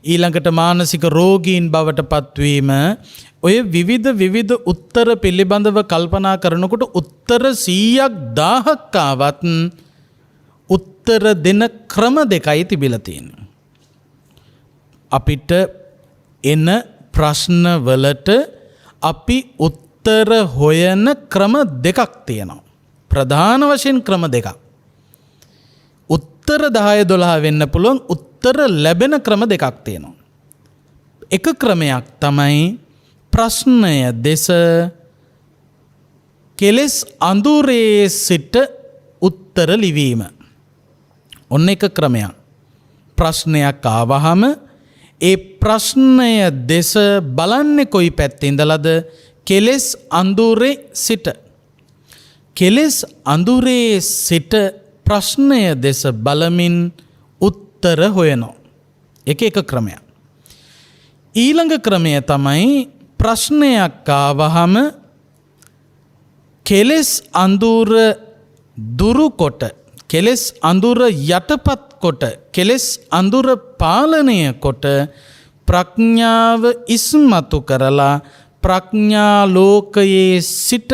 ඊළඟට මානසික රෝගීන් බවට පත්වීම, ඔය විවිධ උත්තර පිළිබඳව කල්පනා කරනකොට උත්තර 100ක් 1000ක් ආවත් උත්තර දෙන ක්‍රම දෙකයි තිබිලා තියෙන්නේ. අපිට එන ප්‍රශ්න වලට අපි උත්තර හොයන ක්‍රම දෙකක් තියෙනවා. ප්‍රධාන වශයෙන් ක්‍රම දෙකක්. උත්තර 10 12 වෙන්න පුළුවන්, උත්තර ලැබෙන ක්‍රම දෙකක් තියෙනවා. එක ක්‍රමයක් තමයි ප්‍රශ්නය දෙස කෙලෙස් අඳුරේ සිට උත්තර ලිවීම. ඔන්න එක ක්‍රමයක්. ප්‍රශ්නයක් ආවහම ඒ ප්‍රශ්නය දෙස බලන්නේ කොයි පැත්තේ ඉඳලාද? කෙලෙස් අඳුරේ සිට. කෙලෙස් අඳුරේ සිට ප්‍රශ්නය දෙස බලමින් උත්තර හොයනවා. එක ක්‍රමයක්. ඊළඟ ක්‍රමය තමයි ප්‍රශ්නයක් ආවහම කෙලෙස් අඳුර දුරු කොට, කෙලෙස් අඳුර යටපත් කොට, කෙලෙස් අඳුර පාලනය කොට ප්‍රඥාව ඉස්මතු කරලා ප්‍රඥා ලෝකයේ සිට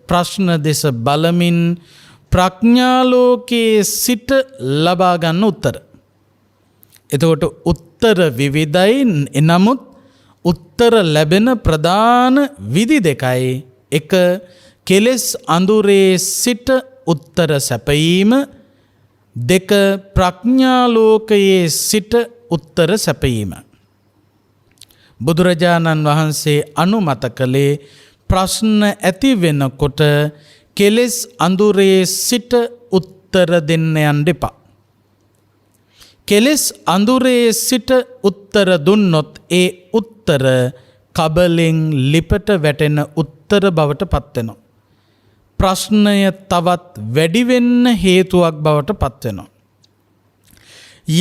ප්‍රශ්න දෙස බලමින් ප්‍රඥා ලෝකයේ සිට ලබා ගන්න උත්තර. එතකොට උත්තර විවිධයි. එනමුත් උත්තර ලැබෙන ප්‍රධාන විධි දෙකයි. එක, කෙලෙස් අඳුරේ සිට උත්තර සැපයීම. දෙක, ප්‍රඥා ලෝකයේ සිට උත්තර සැපයීම. බුදුරජාණන් වහන්සේ අනුමත කළේ ප්‍රශ්න ඇති වෙනකොට කෙලෙස් අඳුරේ සිට උත්තර දෙන්න යන්න එපා. කෙලෙස් අඳුරේ සිට උත්තර දුන්නොත් ඒ උත්තර කබලෙන් ලිපට වැටෙන උත්තර බවට පත්වෙනවා. ප්‍රශ්නය තවත් වැඩි වෙන්න හේතුවක් බවට පත්වෙනවා.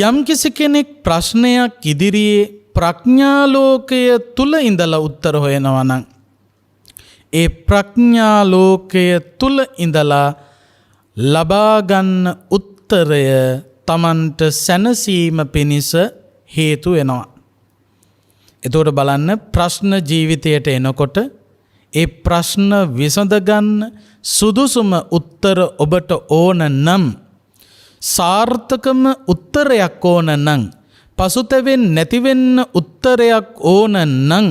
යම්කිසි කෙනෙක් ප්‍රශ්නයක් ඉදිරියේ ප්‍රඥාලෝකය තුල ඉඳලා උත්තර හොයනවා නම් ඒ ප්‍රඥාලෝකය තුල ඉඳලා ලබා ගන්න උත්තරය තමන්ට සැනසීම පිණිස හේතු වෙනවා. එතකොට බලන්න, ප්‍රශ්න ජීවිතයට එනකොට ඒ ප්‍රශ්න විසඳ ගන්න සුදුසුම උත්තර ඔබට ඕන නම්, සාර්ථකම උත්තරයක් ඕන නම්, පසුතැවෙන් නැතිවෙන්න උත්තරයක් ඕන නම්,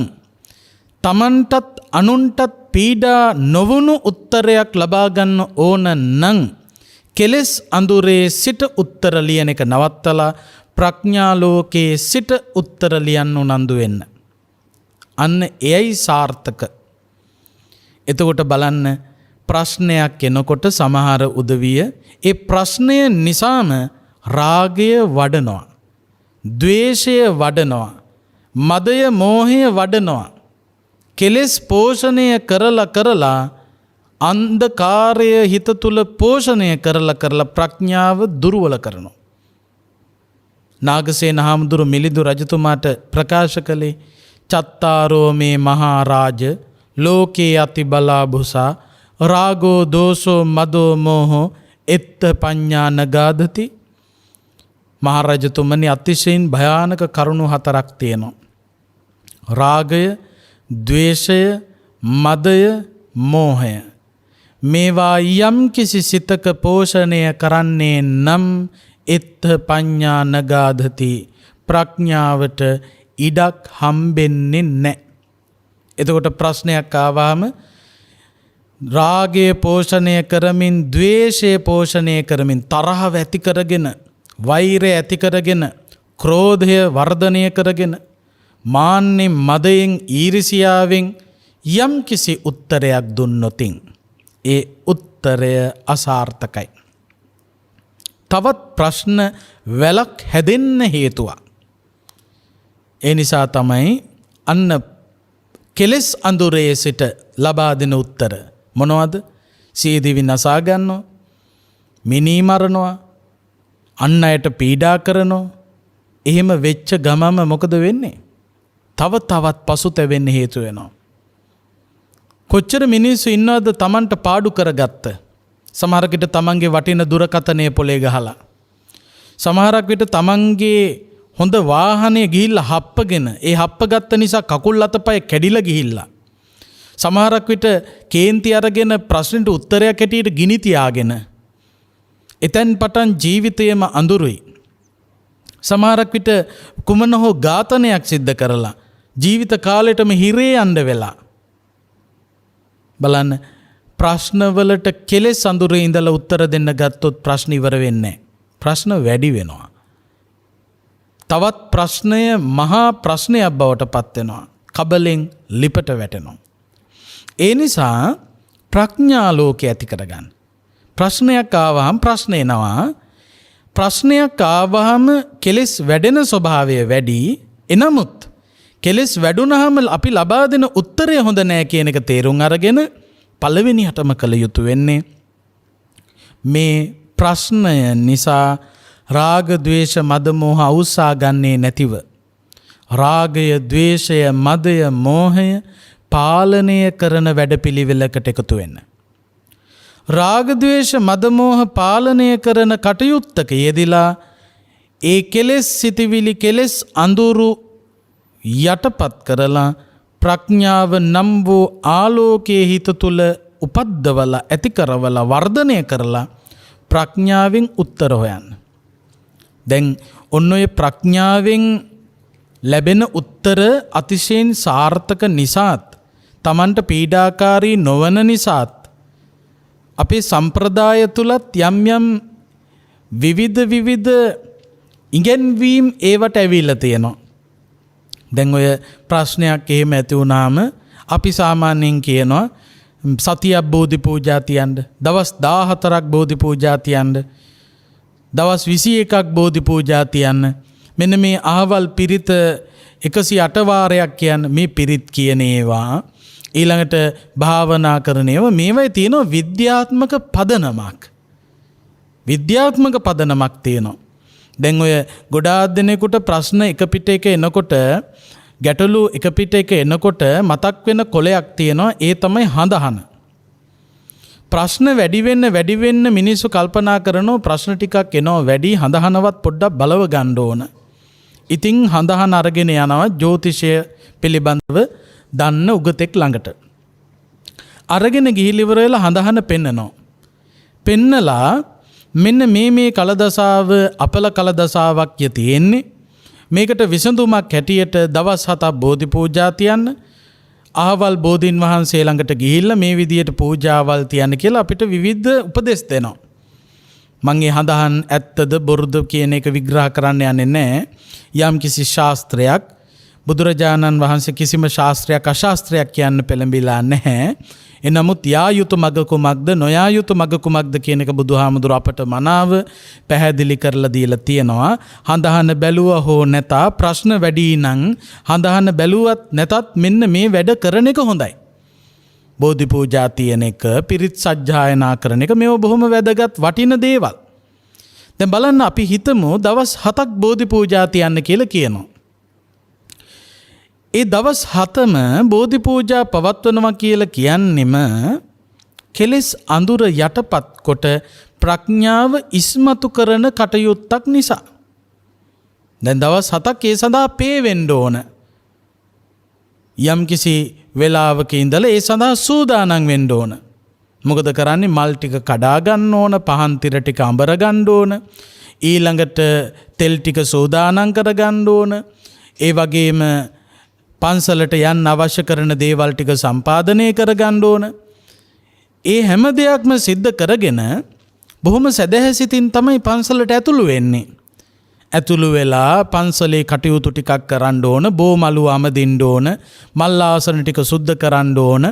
තමන්ටත් අනුන්ටත් පීඩා නොවුණු උත්තරයක් ලබා ගන්න ඕන නම් කෙලෙස් අඳුරේ සිට උත්තර ලියන එක නවත්තලා ප්‍රඥා ලෝකයේ සිට උත්තර ලියන්න උනන්දු වෙන්න. අන්න එයයි සාර්ථක. එතකොට බලන්න, ප්‍රශ්නයක් එනකොට සමහර උදවිය ඒ ප්‍රශ්නය නිසාම රාගය වඩනවා, ද්වේෂය වඩනවා, මදය මෝහය වඩනවා. කෙලෙස් පෝෂණය කරලා අන්ධකාරය හිත තුල පෝෂණය කරලා ප්‍රඥාව දුර්වල කරනවා. නාගසේන හාමුදුරු මිලිඳු රජතුමාට ප්‍රකාශ කළේ, චත්තාරෝ මේ මහරජ ලෝකේ අති බලාභුසා රාගෝ දෝෂෝ මදෝ මෝහෝ එත්ත පඤ්ඤා නගාධති. මහරජතුමනි, අතිශයින් භයානක කරුණු 4ක් තියෙනවා. රාගය, ද්වේෂය, මදය, මෝහය. මේවා යම් කිසි සිතක පෝෂණය කරන්නේ නම් එත්ත පඤ්ඤා නගාධති, ප්‍රඥාවට ඉඩක් හම්බෙන්නේ නැහැ. එතකොට ප්‍රශ්නයක් ආවම රාගය පෝෂණය කරමින්, ද්වේෂය පෝෂණය කරමින්, තරහව ඇති කරගෙන, වෛරය ඇති කරගෙන, ක්‍රෝධය වර්ධනය කරගෙන, මාන්නෙන්, මදයෙන්, ඊර්ෂියාවෙන් යම් කිසි උත්තරයක් දුන්නොතින් ඒ උත්තරය අසාර්ථකයි. තවත් ප්‍රශ්න වැලක් හැදෙන්න හේතුවක්. ඒ නිසා තමයි අන්න කෙලෙස් අඳුරේ සිට ලබා දෙන උත්තර මොනවද? සීදිවි නසා ගන්නවා, මිනී මරනවා, අන් අයට පීඩා කරනවා. එහෙම වෙච්ච ගමම මොකද වෙන්නේ? තව තවත් පසුතැවෙන්න හේතු වෙනවා. කොච්චර මිනිස්සු ඉන්නවද තමන්ට පාඩු කරගත්ත? සමහරක් විට තමන්ගේ වටින දුරකථනය පොලේ ගහලා, සමහරක් විට තමන්ගේ හොඳ වාහනේ ගිහිල්ලා හප්පගෙන, ඒ හප්පගත්ත නිසා කකුල් අතපය කැඩිලා ගිහිල්ලා, සමහරක් විට කේන්ති අරගෙන ප්‍රශ්නෙට උත්තරයක් හැටියට ගිනි තියාගෙන, එතෙන් පටන් ජීවිතයේම අඳුරුයි. සමහරක් විට කුමන හෝ ඝාතනයක් සිද්ධ කරලා ජීවිත කාලෙටම හිරේ යන්න වෙලා, බලන්න ප්‍රශ්නවලට කෙලෙස් අඳුරේ ඉඳලා උත්තර දෙන්න ගත්තොත් ප්‍රශ්න ඉවර වෙන්නේ නැහැ. ප්‍රශ්න වැඩි වෙනවා. තවත් ප්‍රශ්නය මහා ප්‍රශ්නයක් බවට පත් වෙනවා. කබලෙන් ලිපට වැටෙනවා. ඒ නිසා ප්‍රඥා ලෝකය ඇති කරගන්න. ප්‍රශ්නයක් ආවහම ප්‍රශ්න එනවා. ප්‍රශ්නයක් ආවහම කෙලෙස් වැඩෙන ස්වභාවය වැඩි. එනමුත් කෙලෙස් වැඩුණාම අපි ලබා දෙන උත්තරය හොඳ නැහැ කියන එක තේරුම් අරගෙන පළවෙනියටම කළ යුතු වෙන්නේ මේ ප්‍රශ්නය නිසා රාග ද්වේෂ මද මෝහ අවුස්සා ගන්නේ නැතිව රාගය ද්වේෂය මදය මෝහය පාලනය කරන වැඩපිළිවෙලකට එකතු වෙන්න. රාග ද්වේෂ මද මෝහ පාලනය කරන කටයුත්තක යෙදিলা ඒ කෙලෙස් සිටිවිලි කෙලෙස් අඳුරු යටපත් කරලා ප්‍රඥාව නම් වූ ආලෝකයේ හිත තුල උපද්දවලා ඇති කරවලා වර්ධනය කරලා ප්‍රඥාවෙන් උත්තර හොයන්න. දැන් ඔන්න ඔය ප්‍රඥාවෙන් ලැබෙන උත්තර අතිශයින් සාර්ථක නිසාත් Tamanට පීඩාකාරී නොවන නිසාත් අපේ සම්ප්‍රදාය තුලත් යම් යම් විවිධ ඉගෙන්වීම් ඒවට ඇවිල්ලා තියෙනවා. දැන් ඔය ප්‍රශ්නයක් එහෙම ඇති වුණාම අපි සාමාන්‍යයෙන් කියනවා සතියක් බෝධි පූජා තියන්න, දවස් 14ක් බෝධි පූජා තියන්න, දවස් 21ක් බෝධි පූජා තියන්න. මෙන්න මේ අහවල් පිරිත 108 වාරයක් කියන්නේ මේ පිරිත් කියන ඒවා ඊළඟට භාවනා කරන ඒවා මේවයි තියෙනවා විද්‍යාත්මක පදනමක්. විද්‍යාත්මක පදනමක් තියෙනවා. දැන් ඔය ගොඩාක් දෙනෙකුට ප්‍රශ්න එක පිට එක එනකොට ගැටලු එක පිට එක එනකොට මතක් වෙන කොලයක් තියෙනවා. ඒ තමයි හඳහන. ප්‍රශ්න වැඩි වෙන්න මිනිස්සු කල්පනා කරනවා ප්‍රශ්න ටිකක් එනවා වැඩි හඳහනවත් පොඩ්ඩක් බලව ගන්න ඕන. ඉතින් හඳහන අරගෙන යනවා ජ්‍යොතිෂය පිළිබඳව දන්න උගතෙක් ළඟට. අරගෙන ගිහිලි ඉවර වෙලා හඳහන පෙන්නනවා. පෙන්නලා මෙන්න මේ කලදසාව අපල කලදසාවක් ය තියෙන්නේ. මේකට විසඳුමක් හැටියට දවස් 7ක් බෝධි පූජා තියන්න. අහවල් බෝධීන් වහන්සේ ළඟට ගිහිල්ලා මේ විදියට පූජාවල් තියන්න කියලා අපිට විවිධ උපදෙස් දෙනවා. මම මේ හඳහන් ඇත්තද බොරුද කියන එක විග්‍රහ කරන්න යන්නේ නැහැ. යම් කිසි ශාස්ත්‍රයක් බුදුරජාණන් වහන්සේ කිසිම ශාස්ත්‍රයක් අශාස්ත්‍රයක් කියන්න පෙළඹිලා නැහැ. එනමුත් යා යුතු මග කුමක්ද නොයා යුතු මග කුමක්ද කියන එක බුදුහාමුදුර අපට මනාව පැහැදිලි කරලා දීලා තියෙනවා. හඳහන බැලුවා හෝ නැත ප්‍රශ්න වැඩි නම් හඳහන බැලුවත් නැතත් මෙන්න මේ වැඩ කරන එක හොඳයි. බෝධි පූජා තියෙන එක, පිරිත් සජ්ජායනා කරන එක මේව බොහොම වැදගත් වටින දේවල්. දැන් බලන්න අපි හිතමු දවස් 7ක් බෝධි පූජා තියන්න කියලා කියනවා. ඒ දවස් 7ම බෝධි පූජා පවත්වනවා කියලා කියන්නෙම කෙලෙස් අඳුර යටපත් කොට ප්‍රඥාව ඉස්මතු කරන කටයුත්තක් නිසා. දැන් දවස් 7ක් ඒ සඳහා පේ වෙන්න ඕන. යම් කිසි වෙලාවක ඉඳලා ඒ සඳහා සූදානම් වෙන්න ඕන. මොකද කරන්නේ මල් ටික කඩා ගන්න ඕන, පහන් තිර ටික අඹර ගන්න ඕන, ඊළඟට තෙල් ටික සූදානම් කර ගන්න ඕන. ඒ වගේම පන්සලට යන්න අවශ්‍ය කරන දේවල් ටික සම්පාදනය කරගන්න ඕන. ඒ හැම දෙයක්ම සිද්ධ කරගෙන බොහොම සැදැහැසිතින් තමයි පන්සලට ඇතුළු වෙන්නේ. ඇතුළු වෙලා පන්සලේ කටයුතු ටිකක් කරන්න ඕන, බෝමලු අමදින්න ඕන, මල් ආසන ටික සුද්ධ කරන්න ඕන.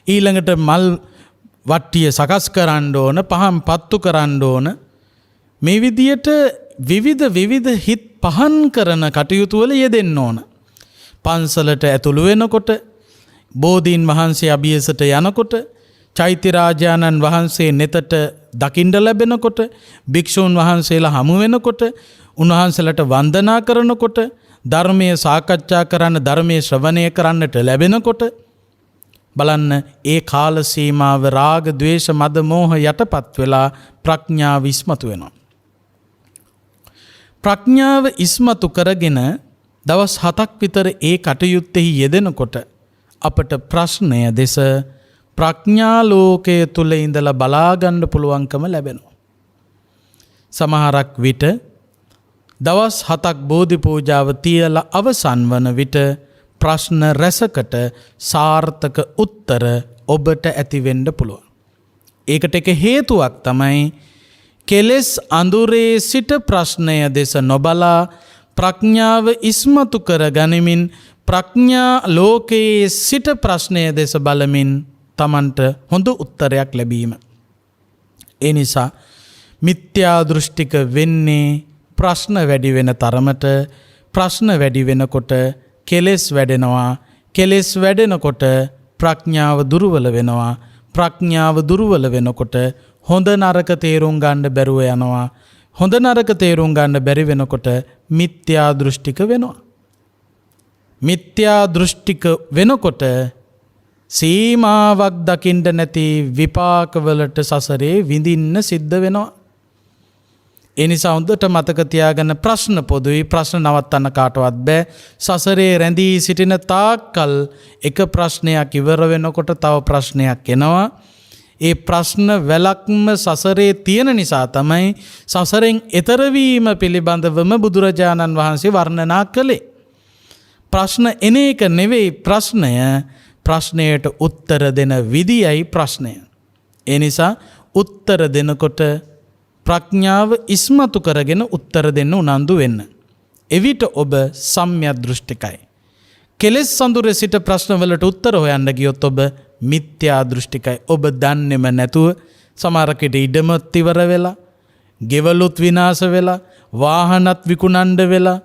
ඊළඟට මල් වට්ටිය සකස් කරන්න ඕන, පහන් පත්තු කරන්න ඕන. මේ විදියට විවිධ හිත් පහන් කරන කටයුතු වල යෙදෙන්න ඕන. පන්සලට ඇතුළු වෙනකොට, බෝධීන් වහන්සේ අභියසට යනකොට, චෛත්‍ය රාජානන් වහන්සේ නෙතට දකින්න ලැබෙනකොට, භික්ෂූන් වහන්සේලා හමු වෙනකොට, උන්වහන්සේලාට වන්දනා කරනකොට, ධර්මයේ සාකච්ඡා කරන්න, ධර්මයේ ශ්‍රවණය කරන්නට ලැබෙනකොට බලන්න ඒ කාල සීමාව රාග, ద్వේෂ, මද, මෝහ යටපත් වෙලා ප්‍රඥාව ඉස්මතු වෙනවා. ප්‍රඥාව ඉස්මතු කරගෙන දවස් 7ක් විතර ඒ කටයුත්තෙහි යෙදෙනකොට අපට ප්‍රශ්නය දෙස ප්‍රඥා ලෝකයේ තුල ඉඳලා බලා ගන්න පුළුවන්කම ලැබෙනවා. සමහරක් විට දවස් 7ක් බෝධි පූජාව තියලා අවසන් වන විට ප්‍රශ්න රැසකට සාර්ථක උත්තර ඔබට ඇති වෙන්න පුළුවන්. ඒකට එක හේතුවක් තමයි කෙලෙස් අඳුරේ සිට ප්‍රශ්නය දෙස නොබලා ප්‍රඥාව ඉස්මතු කර ගනිමින් ප්‍රඥා ලෝකයේ සිට ප්‍රශ්නය දෙස බලමින් තමන්ට හොඳ උත්තරයක් ලැබීම. ඒ නිසා මිත්‍යා දෘෂ්ටික වෙන්නේ ප්‍රශ්න වැඩි වෙන තරමට. ප්‍රශ්න වැඩි වෙනකොට කෙලෙස් වැඩෙනවා. කෙලෙස් වැඩෙනකොට ප්‍රඥාව දුර්වල වෙනවා. ප්‍රඥාව දුර්වල වෙනකොට හොඳ නරක තේරුම් ගන්න බැරුව යනවා. හොඳ නරක තේරුම් ගන්න බැරි වෙනකොට මිත්‍යා දෘෂ්ටික වෙනවා. මිත්‍යා දෘෂ්ටික වෙනකොට සීමාවක් දකින්න නැති විපාකවලට සසරේ විඳින්න සිද්ධ වෙනවා. ඒ නිසා හොඳට මතක තියාගන්න ප්‍රශ්න පොදුයි. ප්‍රශ්න නවත්තන්න කාටවත් බෑ. සසරේ රැඳී සිටින තාක්කල් එක ප්‍රශ්නයක් ඉවර වෙනකොට තව ප්‍රශ්නයක් එනවා. ඒ ප්‍රශ්න වැලක්ම සසරේ තියෙන නිසා තමයි සසරෙන් එතර වීම පිළිබඳවම බුදුරජාණන් වහන්සේ වර්ණනා කළේ. ප්‍රශ්න එන එක නෙවෙයි ප්‍රශ්නය. ප්‍රශ්නයට උත්තර දෙන විදියයි ප්‍රශ්නය. ඒ නිසා උත්තර දෙනකොට ප්‍රඥාව ඉස්මතු කරගෙන උත්තර දෙන්න උනන්දු වෙන්න. එවිට ඔබ සම්‍යක් දෘෂ්ටිකයි. කෙලෙස් සඳුරේ සිට ප්‍රශ්නවලට උත්තර හොයන්න ගියොත් ඔබ මිත්‍යා දෘෂ්ටිකයි. ඔබ දන්නේම නැතුව සමහරකට ඉඩමත් ඉවර වෙලා, ගෙවලුත් විනාශ වෙලා, වාහනත් විකුණන්න වෙලා,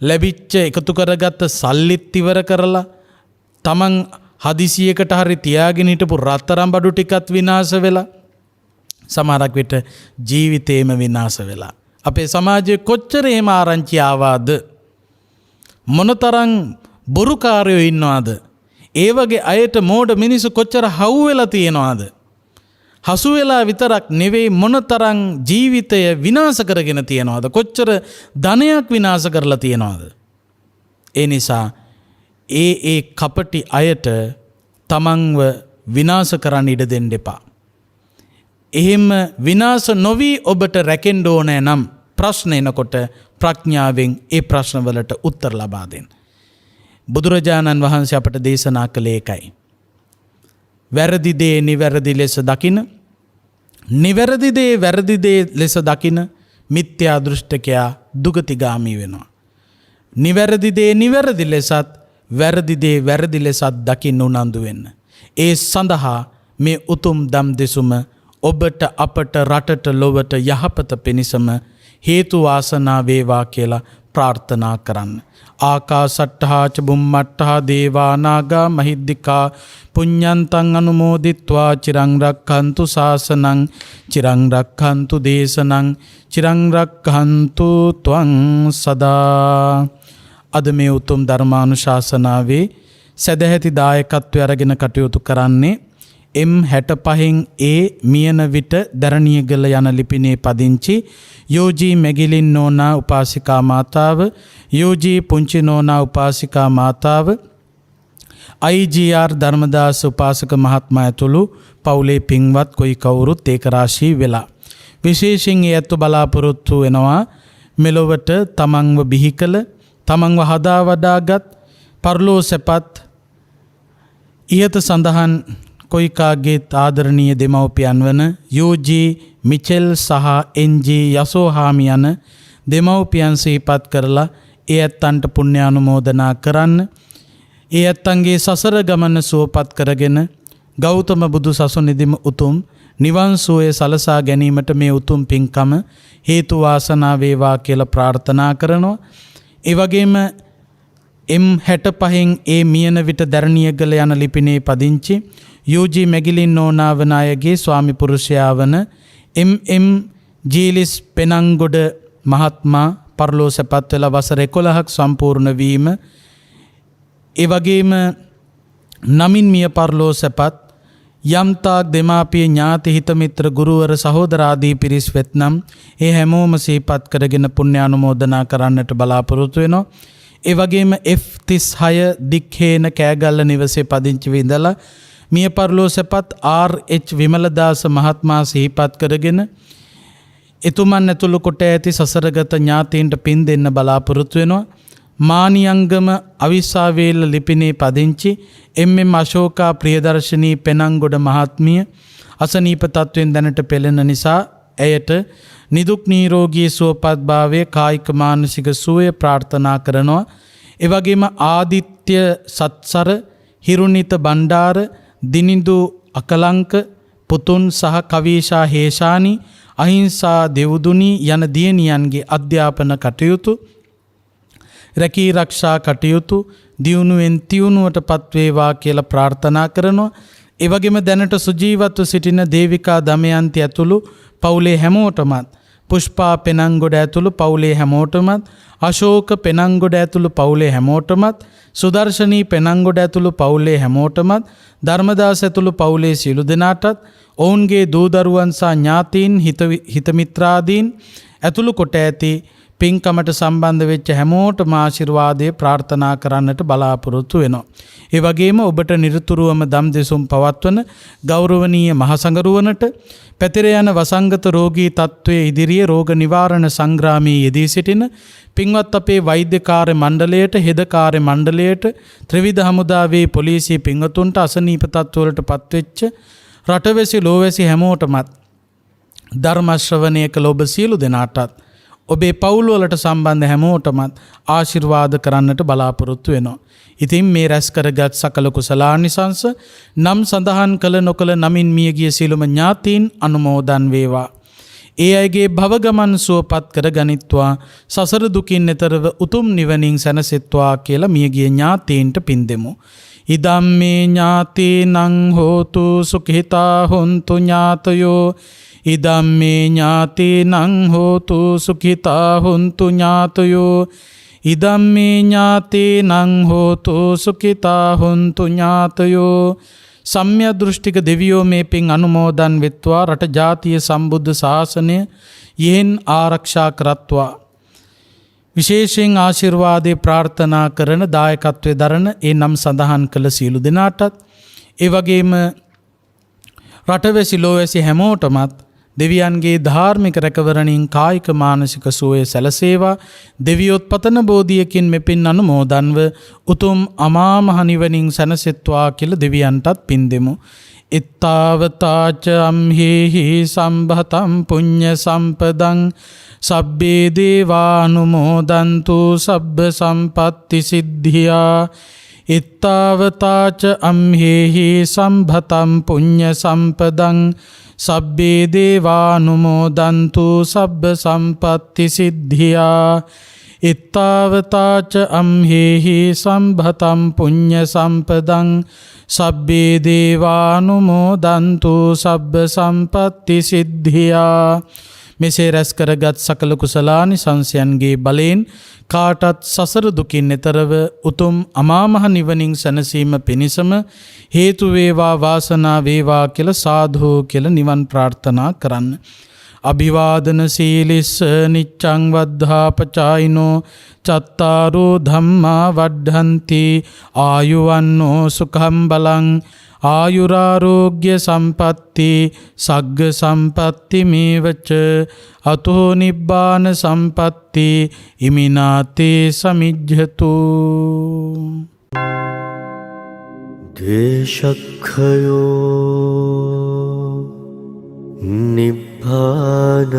ලැබිච්ච එකතු කරගත්ත සල්ලිත් ඉවර කරලා, තමන් හදිසියකට හරි තියාගෙන හිටපු රත්තරන් බඩු ටිකත් විනාශ වෙලා, සමහරක් විට ජීවිතේම විනාශ වෙලා. අපේ සමාජයේ කොච්චර එහෙම ආරංචි ආවාද? මොනතරම් බොරුකාරයෝ ඉන්නවද? ඒ වගේ අයට මෝඩ මිනිස්සු කොච්චර හවු වෙලා තියෙනවද? හසු වෙලා විතරක් නෙවෙයි මොනතරම් ජීවිතය විනාශ කරගෙන තියෙනවද? කොච්චර ධනයක් විනාශ කරලා තියෙනවද? ඒ නිසා ඒ කපටි අයට තමන්ව විනාශ කරන්න ඉඩ දෙන්න එපා. එහෙම විනාශ නොවි ඔබට රැකෙන්න ඕනේ නම් ප්‍රශ්න එනකොට ප්‍රඥාවෙන් ඒ ප්‍රශ්නවලට උත්තර ලබා දෙන්න. බුදුරජාණන් වහන්සේ අපට දේශනා කළේ ඒකයි. වැරදි දේ නිවැරදි ලෙස දකින, නිවැරදි දේ වැරදි දේ ලෙස දකින මිත්‍යා දෘෂ්ටිකයා දුගතිගාමී වෙනවා. නිවැරදි දේ නිවැරදි ලෙසත් වැරදි දේ වැරදි ලෙසත් දකින්න උනන්දු වෙන්න. ඒ සඳහා මේ උතුම් දම් දෙසුම ඔබට අපට රටට ලොවට යහපත පිණිසම හේතු වාසනා වේවා කියලා ප්‍රාර්ථනා කරන්න. ආකාසට්ඨා ච බුම්මට්ඨා දේවා නාග මහිද්దికා පුඤ්ඤන්තං අනුමෝදිත්වා චිරං රක්ඛන්තු ශාසනං චිරං රක්ඛන්තු දේශනං චිරං රක්ඛන්තු ත්වං සදා. අද මේ උතුම් ධර්මානුශාසනාවේ සදැහැති දායකත්වය අරගෙන කටයුතු කරන්නේ M65 මියන විට දරණියගල යන ලිපිනේ පදිංචි යෝජී මැගිලින් නෝනා උපාසිකා මාතාව, යෝජී පුංචි නෝනා උපාසිකා මාතාව, IGR ධර්මදාස උපාසක මහත්මයා ඇතුළු පවුලේ පින්වත් කොයි කවුරුත් ඒක රාශී වෙලා විශේෂයෙන් ඒ ඇත්ත බලාපොරොත්තු වෙනවා මෙලොවට තමන්ව බිහි කළ, තමන්ව හදා වඩාගත් පරලෝ සැපත් ඉහත සඳහන් කොයිකාගේ ආදරණීය දෙමව්පියන් වන යෝජී මිචෙල් සහ එන්ජී යසෝහාමි යන දෙමව්පියන් සිහිපත් කරලා ඒ ඇත්තන්ට පුණ්‍යානුමෝදනා කරන්න. ඒ ඇත්තන්ගේ සසර ගමන සුවපත් කරගෙන ගෞතම බුදු සසුනේදීම උතුම් නිවන් සුවය සලසා ගැනීමට මේ උතුම් පින්කම හේතු වාසනා වේවා කියලා ප්‍රාර්ථනා කරනවා. ඒ වගේම M65 මියන විට දරණියගල යන ලිපිනේ පදිංචි යෝජී මැගිලින් නෝනාවන අයගේ ස්වාමි පුරුෂයා වන MM ජීලිස් පෙනංගොඩ මහත්මයා පරලෝ සැපත් වෙලා වසර 11ක් සම්පූර්ණ වීම, ඒ වගේම නමින් මිය පරලෝ සැපත් යම්තාක් දෙමාපිය ඥාති හිත මිත්‍ර ගුරුවර සහෝදර ආදී පිරිස් වෙත්නම් ඒ හැමෝම සිහිපත් කරගෙන පුණ්‍යානුමෝදනා කරන්නට බලාපොරොත්තු වෙනවා. ඒ වගේම F36 දික්හේන කෑගල්ල නිවසේ පදිංචි විඳලා මිය පරලෝ සැපත් RH විමලදාස මහත්මයා සිහිපත් කරගෙන එතුමන් ඇතුළු කොට ඇති සසරගත ඥාතීන්ට පින් දෙන්න බලාපොරොත්තු වෙනවා. මානියංගම අවිස්සාවේල්ල ලිපිනේ පදිංචි එම්.එම්. අශෝකා ප්‍රියදර්ශනී පෙනංගොඩ මහත්මිය අසනීප තත්ත්වයෙන් දැනට පෙළෙන නිසා ඇයට නිදුක් නිරෝගී සුවපත්භාවය කායික මානසික සුවය ප්‍රාර්ථනා කරනවා. එවැගේම ආදිත්‍ය සත්සර හිරුනිත බණ්ඩාර දිනිඳු අකලංක පුතුන් සහ කවීෂා හේෂානි අහිංසා දෙවුදුනි යන දියණියන්ගේ අධ්‍යාපන කටයුතු රැකී රක්ෂා කටයුතු දියුණුවෙන් තියුණුවට පත්වේවා කියලා ප්‍රාර්ථනා කරනවා. ඒ වගේම දැනට සුජීවත්ව සිටින දේවිකා දමයන්ති ඇතුළු පවුලේ හැමෝටමත් පුෂ්පා පෙනංගොඩ ඇතුළු පවුලේ හැමෝටමත් අශෝක පෙනංගොඩ ඇතුළු පවුලේ හැමෝටමත් සුදර්ශනී පෙනංගොඩ ඇතුළු පවුලේ හැමෝටමත් ධර්මදාස ඇතුළු පවුලේ සියලු දෙනාටත් ඔවුන්ගේ දූදරුවන් සහ ඥාතීන් හිතමිත්‍රාදීන් ඇතුළු කොට ඇති පින්කමට සම්බන්ධ වෙච්ච හැමෝටම ආශිර්වාදය ප්‍රාර්ථනා කරන්නට බලාපොරොත්තු වෙනවා. ඒ වගේම ඔබට නිරතුරුවම දම් දෙසුම් පවත්වන ගෞරවනීය මහසඟරුවනට පැතිර යන වසංගත රෝගී තත්ත්වයේ ඉදිරියේ රෝග නිවාරණ සංග්‍රාමයේ යෙදී සිටින පින්වත් අපේ වෛද්‍ය කාර්ය මණ්ඩලයට, හෙද කාර්ය මණ්ඩලයට, ත්‍රිවිධ හමුදාවේ පොලිසිය පින්වතුන්ට අසනීප තත්ත්වවලට පත්වෙච්ච රටවැසි ලෝවැසි හැමෝටමත් ධර්ම ශ්‍රවණය කළ ඔබ සියලු දෙනාටත් ඔබේ පවුල් වලට සම්බන්ධ හැමෝටමත් ආශිර්වාද කරන්නට බලාපොරොත්තු වෙනවා. ඉතින් මේ රැස් කරගත් සකල කුසලානිසංස නම් සඳහන් කළ නොකළ නමින් මියගිය සියලුම ඥාතීන් අනුමෝදන් වේවා. ඒ අයගේ භව ගමන් සුවපත් කර ගනිත්වා, සසර දුකින් එතරව උතුම් නිවනින් සැනසෙත්වා කියලා මියගිය ඥාතීන්ට පින් දෙමු. ඉදම්මේ ඥාතීනං හෝතු සුඛිතා හොන්තු ඥාතයෝ ඉදම්මේ ඥාතීනං හෝතු සුඛිතා හොන්තු ඥාතයෝ ඉදම්මේ ඥාතීනං හෝතු සුඛිතා හොන්තු ඥාතයෝ. සම්‍යක් දෘෂ්ටික දෙවියෝ මේ පින් අනුමෝදන් වෙත්වා, රට ජාතිය සම්බුද්ධ ශාසනය යෙහෙන් ආරක්ෂා කරත්වා. විශේෂයෙන් ආශිර්වාදේ ප්‍රාර්ථනා කරන දායකත්වයේ දරන ඒ නම් සඳහන් කළ සියලු දෙනාටත්, ඒ වගේම රටවැසි ලෝවැසි හැමෝටමත් දෙවියන්ගේ ධාර්මික රැකවරණින් කායික මානසික සුවය සැලසේවා. දෙවියොත් පතන බෝධියකින් මෙපින් අනුමෝදන්ව උතුම් අමා මහ නිවනින් සැනසෙත්වා කියලා දෙවියන්ටත් පින් දෙමු. ittavataච අම්හෙහි සම්භතම් පුඤ්ඤ සම්පදං සබ්බේ දේවානුමෝදන්තු සබ්බ සම්පත්ති සිද්ධියා. ittavataච අම්හෙහි සම්භතම් පුඤ්ඤ සම්පදං සබ්බේ දේවානුමෝදන්තු සබ්බ සම්පත්ති සිද්ධියා. ittavataච අම්හෙහි සම්භතම් පුඤ්ඤ සම්පදං සබ්බේ දේවානුමෝදන්තු සබ්බ සම්පත්ති සිද්ධියා. මෙසේ රැස් කරගත් සකල කුසලානිසංසයන්ගේ බලයෙන් කාටත් සසර දුකින් එතරව උතුම් අමා මහ නිවනින් සැනසීම පිණිසම හේතු වේවා, වාසනා වේවා කියලා සාදු කියලා නිවන් ප්‍රාර්ථනා කරන්න. අභිවාදන සීලිස්ස නිච්ඡං වද්ධාපචායිනෝ චත්තාරෝ ධම්මා වඩ්ඩන්ති ආයුවන්නෝ සුඛං බලං ආයුරාරෝග්‍ය සම්පatti සග්ග සම්පatti මේවච අතෝ නිබ්බාන සම්පatti ඉමිනාතේ සමිජ්ජතු. දේශක්ඛයෝ නිබ්බානං